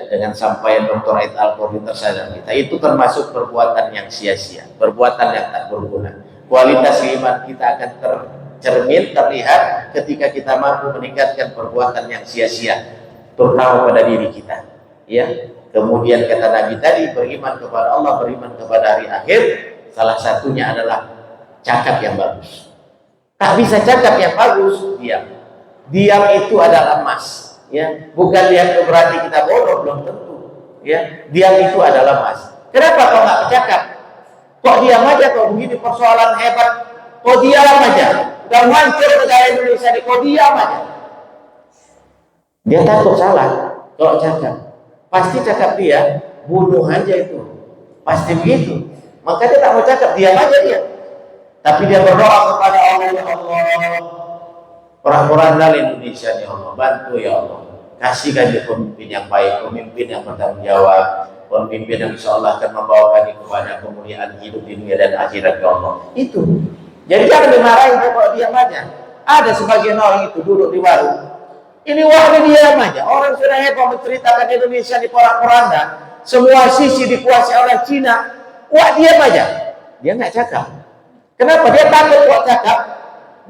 dengan sampaian Dr. Aid Al-Qurdi tersadar kita. Itu termasuk perbuatan yang sia-sia, perbuatan yang tak berguna. Kualitas iman kita akan tercermin, terlihat ketika kita mampu meningkatkan perbuatan yang sia-sia, terutama pada diri kita. Ya, kemudian kata Nabi tadi, beriman kepada Allah, beriman kepada hari akhir, salah satunya adalah cakap yang bagus. Tak bisa cakap yang bagus, diam. Diam itu adalah emas. Ya, bukan diam itu berarti kita bodoh, belum tentu. Ya, diam itu adalah emas. Kenapa kau nggak bercakap? Kok diam aja? Kok begini persoalan hebat? Kok diam aja? Dan hancur negara Indonesia ini, kok diam aja? Dia takut salah kalau cakap. Pasti cakap dia, bunuh aja itu. Pasti begitu. Maka dia tak mau cakap, diam aja dia. Tapi dia berdoa kepada Allah, ya Allah, orang-orang Indonesia, ya Allah, bantu ya Allah. Kasihkan dia pemimpin yang baik, pemimpin yang bertanggung jawab, pemimpin yang insya Allah akan membawa kami kepada kemuliaan hidup di dunia dan akhirat, ya Allah. Itu. Jadi jangan dimarahin kalau diam aja. Ada sebagian orang itu duduk di warung. Ini wah diam aja. Orang sudah hebat menceritakan Indonesia di porak-poranda, semua sisi dikuasai oleh Cina. Wah diam aja. Dia nggak cakap. Kenapa? Dia takut kok cakap.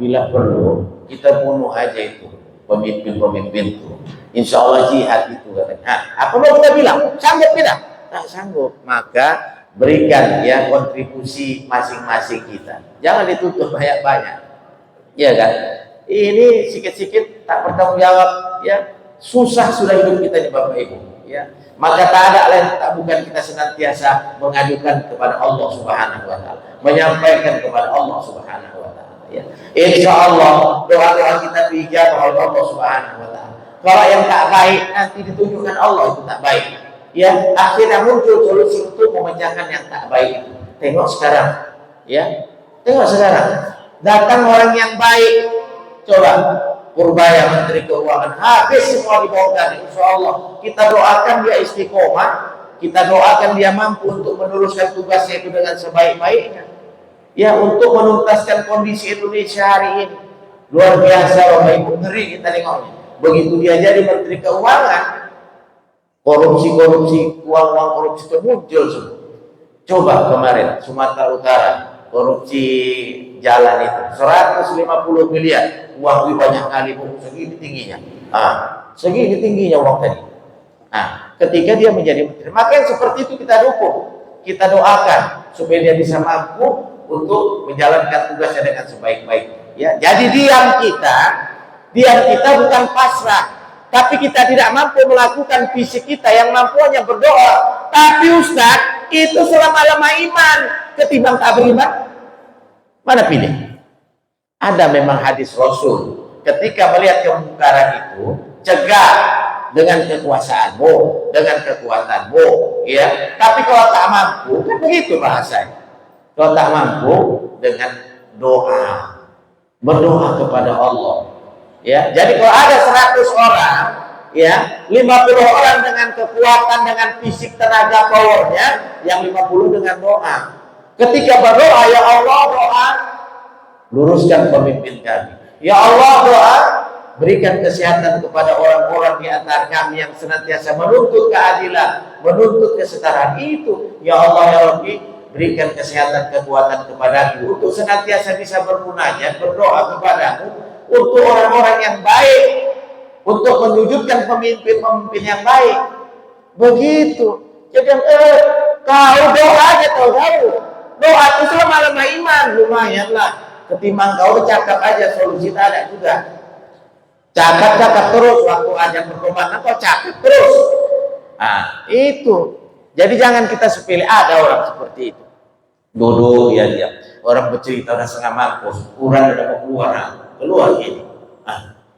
Bila perlu kita bunuh aja itu pemimpin-pemimpin itu. Insya Allah jihad itu katanya. Nah, apa mau kita bilang? Sanggup tidak? Tak sanggup. Maka berikan ya kontribusi masing-masing kita. Jangan ditutup banyak-banyak. Ya kan? Ini sikit-sikit tak bertanggung jawab. Ya, susah sudah hidup kita di Bapak Ibu. Ya, maka tak ada lain tak bukan kita senantiasa mengadukan kepada Allah Subhanahu Wa Taala, menyampaikan kepada Allah Subhanahu Wa Taala. Ya, insya Allah doa-doa kita dijawab oleh Allah Subhanahu Wa Taala. Kalau yang tak baik nanti ditunjukkan Allah itu tak baik. Ya, akhirnya muncul solusi untuk memecahkan yang tak baik itu. Tengok sekarang, ya, tengok sekarang. Datang orang yang baik, coba. Purbaya Menteri Keuangan habis semua dibongkar. Insya Allah kita doakan dia istiqomah, kita doakan dia mampu untuk meneruskan tugasnya itu dengan sebaik-baiknya. Ya, untuk menuntaskan kondisi Indonesia hari ini luar biasa, Bapak Ibu, ngeri kita tengoknya. Begitu dia jadi Menteri Keuangan, korupsi, uang korupsi itu muncul semua. Coba kemarin Sumatera Utara korupsi jalan itu 150 miliar. Uang lebih banyak kali, segini tingginya. Segini tingginya uang tadi. Ketika dia menjadi menteri, maka yang seperti itu kita dukung, kita doakan supaya dia bisa mampu untuk menjalankan tugasnya dengan sebaik-baik. Ya, jadi diam kita bukan pasrah, tapi kita tidak mampu melakukan fisik kita yang mampu hanya berdoa. Tapi Ustaz, itu selama-lama iman ketimbang tak beriman. Mana pilih? Ada memang hadis Rasul, ketika melihat kemungkaran itu, cegah dengan kekuasaanmu, dengan kekuatanmu, ya. Tapi kalau tak mampu, kan begitu bahasanya. Kalau tak mampu, dengan doa, berdoa kepada Allah. Ya, jadi kalau ada 100 orang, ya, 50 orang dengan kekuatan, dengan fisik, tenaga, powernya, yang 50 dengan doa. Ketika berdoa, ya Allah, doa, luruskan pemimpin kami. Ya Allah, doa, berikan kesehatan kepada orang-orang di antara kami yang senantiasa menuntut keadilan, menuntut kesetaraan itu. Ya Allah, ya Rabbi, berikan kesehatan, kekuatan kepadaku untuk senantiasa bisa bermunajat, berdoa kepadamu untuk orang-orang yang baik, untuk menwujudkan pemimpin-pemimpin yang baik. Begitu. Jadi kau doa aja tahu. Doa itu selama-lama iman lumayan lah. Ketimbang kau cakap aja solusi tak ada juga. Cakap terus waktu ada perkembangan kau cakap terus. Nah, itu. Jadi jangan kita sepilih ada orang seperti itu. Duduk dia. Orang bercerita udah setengah mampus, kurang udah mau keluar gini.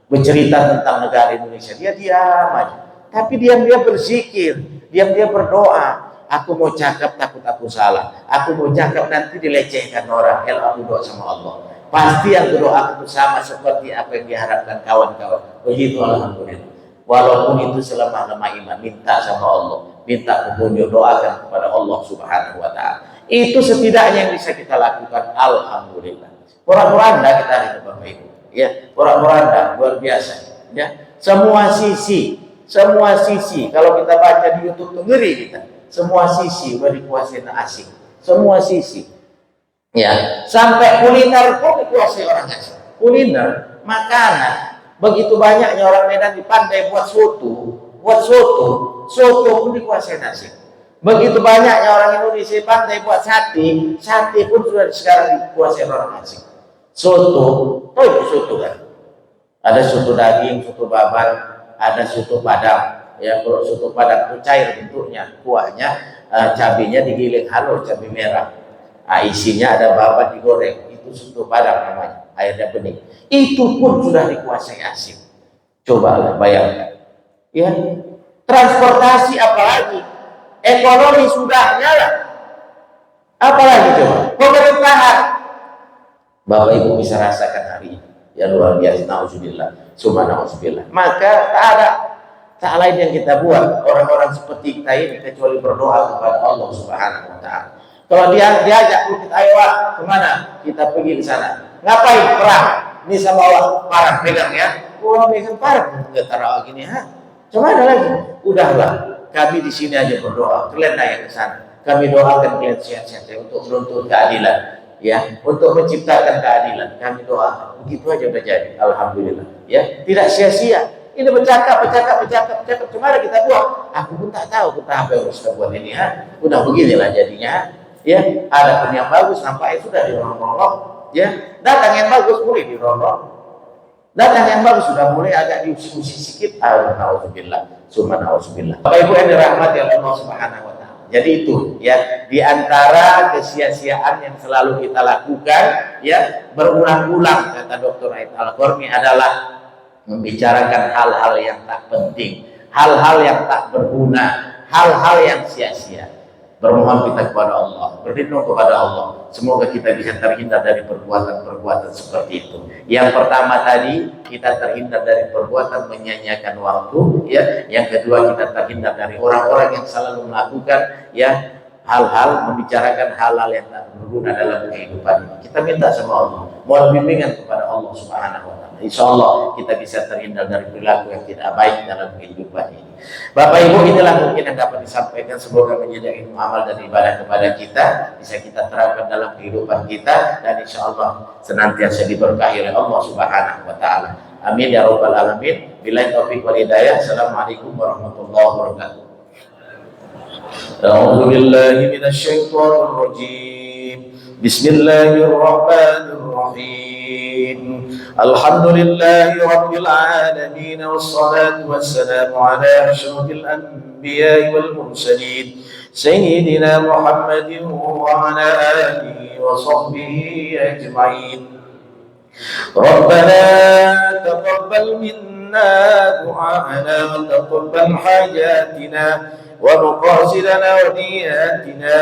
Bercerita tentang negara Indonesia, dia diam aja. Tapi dia berzikir, dia berdoa. Aku mau cakap takut aku salah. Aku mau cakap nanti dilecehkan orang. Aku doa sama Allah. Pasti yang berdoa itu sama seperti apa yang diharapkan kawan-kawan. Begitu alhamdulillah. Walaupun itu selama-lama iman, minta sama Allah, minta petunjuk, doakan kepada Allah Subhanahu wa taala. Itu setidaknya yang bisa kita lakukan, alhamdulillah. Pura-puranda kita hari ini Bapak Ibu, ya, pura-puranda luar biasa, ya. Semua sisi kalau kita baca di YouTube tuh ngeri kita. Semua sisi udah dikuasai asing, semua sisi. Ya, sampai kuliner pun dikuasai orang asing. Kuliner, makanan, begitu banyaknya orang Medan dipandai buat soto pun dikuasai asing. Begitu banyaknya orang Indonesia pandai buat sate pun sudah sekarang dikuasai orang asing. Soto kan. Ada soto daging, soto babat, ada soto padang. Ya, kalau soto padang itu cair bentuknya, kuahnya, cabenya digiling halus, cabai merah. Isinya ada babat digoreng, itu soto padang namanya, airnya bening. Itu pun sudah dikuasai asing. Cobalah bayangkan. Ya, transportasi apalagi? Ekonomi sudah nyala. Apalagi coba? Pemerintahan. Bapak Ibu bisa rasakan hari ini. Ya luar biasa. Nauzubillah. Summa nauzubillah. Maka tak lain yang kita buat orang-orang seperti kita ini kecuali berdoa kepada Allah Subhanahu wa taala. Kalau dia diajak kita, ayo kemana? Kita pergi ke sana. Ngapain? Perang. Ini sama Allah. Parang pegang ya. Wah, pegang parang. Enggak taruh gini, Cuma ada lagi. Udahlah. Kami di sini aja berdoa, kalian naik ke sana. Kami doakan kalian sehat-sehat untuk menuntut keadilan, ya, untuk menciptakan keadilan. Kami doakan. Begitu aja udah jadi. Alhamdulillah. Ya, tidak sia-sia. Ini bercakap. Cuma kita buat. Aku pun tak tahu kita apa yang harus kita buat ini. Udah beginilah jadinya. Ya, ada pun yang bagus nampaknya sudah dirongrong. Ya, datang yang bagus boleh dirongrong. Datang yang bagus sudah mulai agak diusi-usi sedikit. Alhamdulillah. Summa nauzubillah. Bapak Ibu yang dirahmati Allah Subhanahu wa taala. Jadi itu ya, di antara kesia-siaan yang selalu kita lakukan ya, berulang-ulang kata Dr. Ait Al-Qarni adalah membicarakan hal-hal yang tak penting, hal-hal yang tak berguna, hal-hal yang sia-sia. Bermohon kita kepada Allah, berlindung kepada Allah. Semoga kita bisa terhindar dari perbuatan-perbuatan seperti itu. Yang pertama tadi, kita terhindar dari perbuatan menyanyiakan waktu, ya. Yang kedua, kita terhindar dari orang-orang yang selalu melakukan ya hal-hal, membicarakan hal-hal yang tak berguna dalam kehidupan ini. Kita minta sama Allah, mohon bimbingan kepada Allah Subhanahu wa taala. Insya Allah kita bisa terhindar dari perilaku yang tidak baik dalam kehidupan ini. Bapak Ibu, inilah mungkin yang dapat disampaikan. Semoga menjadi ilmu amal dan ibadah kepada kita, bisa kita terapkan dalam kehidupan kita, dan insya Allah senantiasa diberkahi oleh Allah Subhanahu wa taala. Amin ya rabbal alamin. Billahi taufiq wal hidayah. Assalamualaikum warahmatullahi wabarakatuh. A'udzu billahi minasy syaithanir rajim. Bismillahirrahmanirrahim. Alhamdulillahi rabbil alamin, wassalatu wassalamu ala asyrafil anbiya'i wal mursalin sayyidina Muhammadin wa ala alihi wa sahbihi ajma'in. Rabbana taqabbal minna du'ana wa taqabbal hajatina ومقاصدنا ونياتنا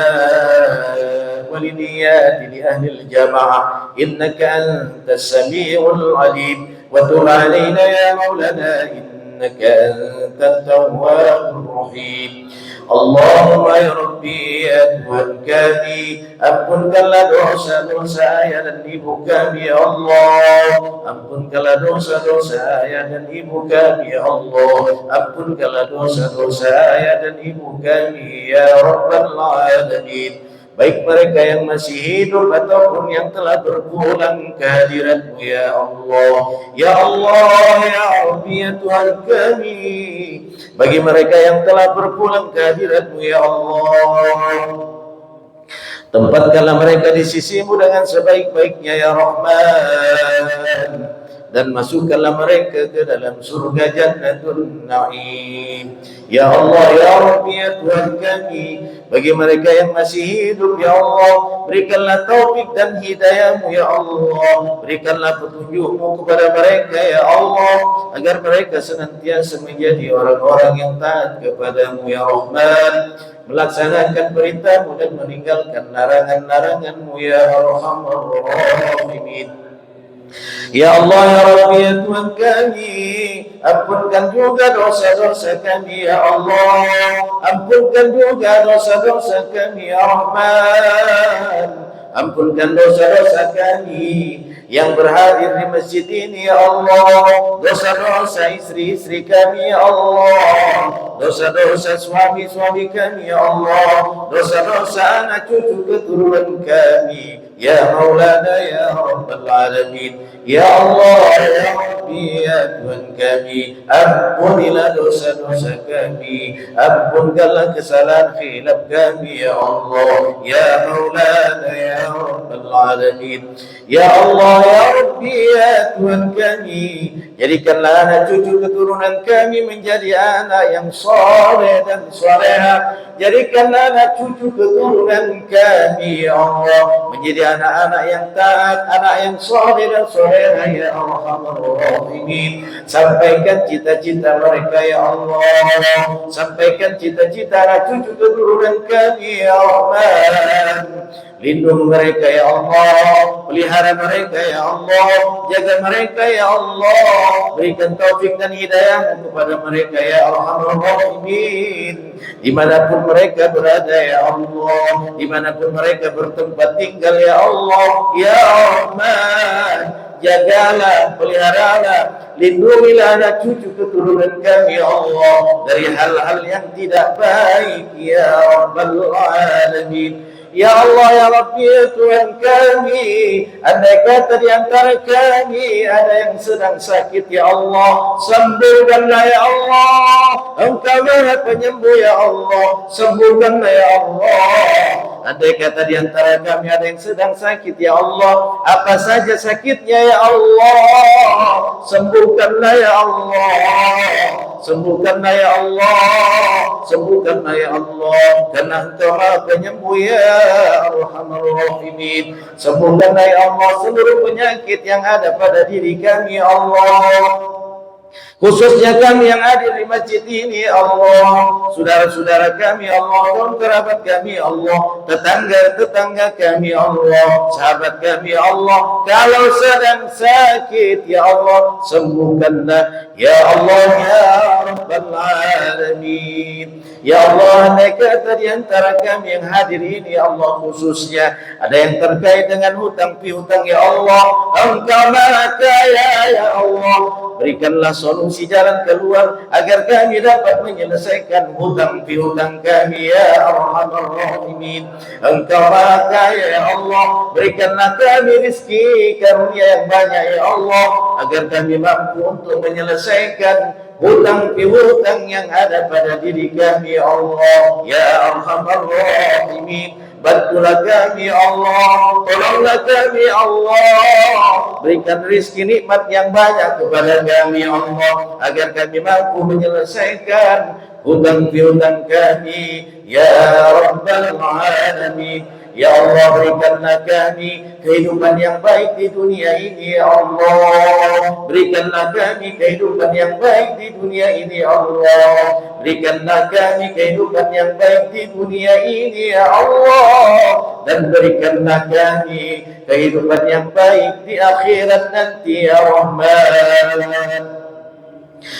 ولنيات لأهل الجماعة إنك أنت السميع العليم وتب علينا يا مولانا إنك أنت التواب الرحيم. Allahumma ya Rabbi, ya Tuhan kami, ampunkanlah dosa-dosa ayah dan ibu kami ya Allah. Ampunkanlah dosa-dosa ayah dan ibu kami ya Allah. Ampunkanlah dosa-dosa ayah dan ibu kami ya Rabbal Alamin. baik mereka yang masih hidup ataupun yang telah berpulang ke hadirat-Mu ya Allah. Ya Allah, ya Rabbi, ya Tuhan kami, bagi mereka yang telah berpulang ke hadirat-Mu ya Allah, tempatkanlah mereka di sisi-Mu dengan sebaik-baiknya ya Rahman, dan masukkanlah mereka ke dalam surga Jannatul Na'im. Ya Allah, ya Rabbi, ya Tuhan kami, bagi mereka yang masih hidup ya Allah, berikanlah taufik dan hidayah-Mu ya Allah, berikanlah petunjuk-Mu kepada mereka ya Allah, agar mereka senantiasa menjadi orang-orang yang taat kepada-Mu ya Rahman, melaksanakan perintah-Mu dan meninggalkan larangan-larangan-Mu ya Arhamar Rahimin. Ya Allah, ya Rabbi, ya Tuhan kami, ampunkan juga dosa-dosa kami ya Allah, ampunkan juga dosa-dosa kami ya Rahman, ampunkan dosa-dosa kami yang berhadir di masjid ini ya Allah, dosa-dosa istri-istri kami ya Allah, dosa-dosa suami-suami kami ya Allah, dosa-dosa anak cucu keturunan kami ya Maulana ya Rabbal Alamin. Ya Allah, ya Rabbi, ya Tuhan kami, ampunilah dosa-dosa kami, ampunkanlah kesalahan khilaf kami ya Allah, ya Maulana ya Rabbal Alamin. Ya Allah, ya Rabbi, ya Tuhan kami, jadikanlah anak cucu keturunan kami menjadi anak yang saleh dan salehah. Jadikanlah anak cucu keturunan kami ya Allah menjadi anak-anak yang taat, anak yang saleh dan salehah ya Arhamar Rahimin. Sampaikan cita-cita mereka ya Allah, sampaikan cita-cita anak cucu keturunan kami ya Rahman. Lindungi mereka ya Allah, pelihara mereka ya Allah, jaga mereka ya Allah, berikan taufik dan hidayah kepada mereka ya Arhamar Rahimin. Dimanapun mereka berada ya Allah, dimanapun mereka bertempat tinggal ya Allah, ya Rahman, jagalah, peliharalah, lindungilah anak cucu keturunan kami ya Allah dari hal-hal yang tidak baik ya Rabbal Alamin. Ya Allah, ya Rabbi, ya Tuhan kami, andai kata di antara kami ada yang sedang sakit ya Allah, sembuhkanlah ya Allah, Engkau Maha Penyembuh ya Allah, sembuhkanlah ya Allah. Andai kata di antara kami ada yang sedang sakit ya Allah, apa saja sakitnya ya Allah, sembuhkanlah ya Allah, sembuhkanlah ya Allah, sembuhkanlah ya Allah, karena Engkau Maha Penyembuh ya Arhamar Rahimin. Sembuhkanlah ya Allah seluruh penyakit yang ada pada diri kami ya Allah, khususnya kami yang hadir di masjid ini Allah, saudara-saudara kami Allah, kaum kerabat kami Allah, tetangga-tetangga kami Allah, sahabat kami Allah, kalau sedang sakit ya Allah, sembuhkanlah ya Allah ya Rabbal Alamin. Ya Allah, andai kata di antara kami yang hadir ini ya Allah, khususnya ada yang terkait dengan hutang piutang ya Allah, Engkau Maha Kaya ya Allah, berikanlah solusi jalan keluar agar kami dapat menyelesaikan hutang piutang kami ya Arhamar Rahimin. Engkau Maha Kaya ya Allah, berikanlah kami rezeki karunia yang banyak ya Allah, agar kami mampu untuk menyelesaikan hutang piutang yang ada pada diri kami ya Allah ya Arhamar Rahimin. Bantulah kami Allah, tolonglah kami Allah, berikan rezeki nikmat yang banyak kepada kami Allah, agar kami mampu menyelesaikan hutang piutang kami ya Rabbal Alamin. Ya Allah, berikanlah kami kehidupan yang baik di dunia ini ya Allah, berikanlah kami kehidupan yang baik di dunia ini ya Allah, berikanlah kami kehidupan yang baik di dunia ini ya Allah, dan berikanlah kami kehidupan yang baik di akhirat nanti ya Rahman.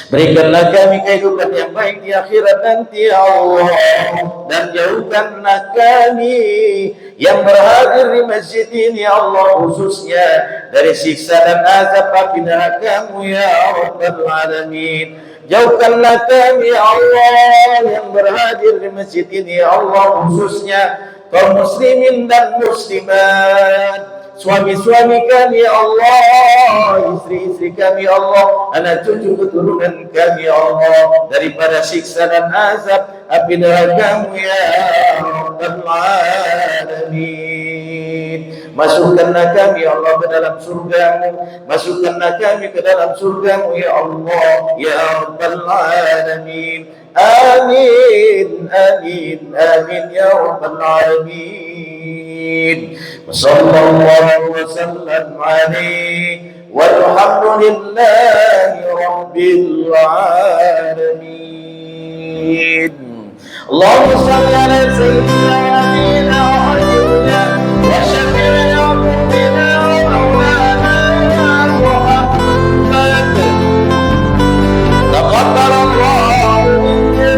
Berikanlah kami kehidupan yang baik di akhirat nanti ya Allah, dan jauhkanlah kami yang berhadir di masjid ini ya Allah, khususnya dari siksa dan azab api neraka-Mu ya Rabbal Alamin. Jauhkanlah kami ya Allah yang berhadir di masjid ini ya Allah, khususnya kaum muslimin dan muslimat, suami-suami kami ya Allah, istri-istri kami ya Allah, anak cucu keturunan kami ya Allah, daripada siksa dan azab api neraka-Mu ya Rabbal Alamin. Masukkanlah kami ya Allah ke dalam surga-Mu, masukkanlah kami ke dalam surga-Mu ya Allah ya Rabbal Alamin. Amin, amin, amin ya Rabbal Alamin. وصلى الله وسلم عليه والحمد لله رب العالمين. اللهم صل على سيدنا ونبينا وحبيبنا وشفيعنا وقربنا ومولانا محمد، تقبل الله منا.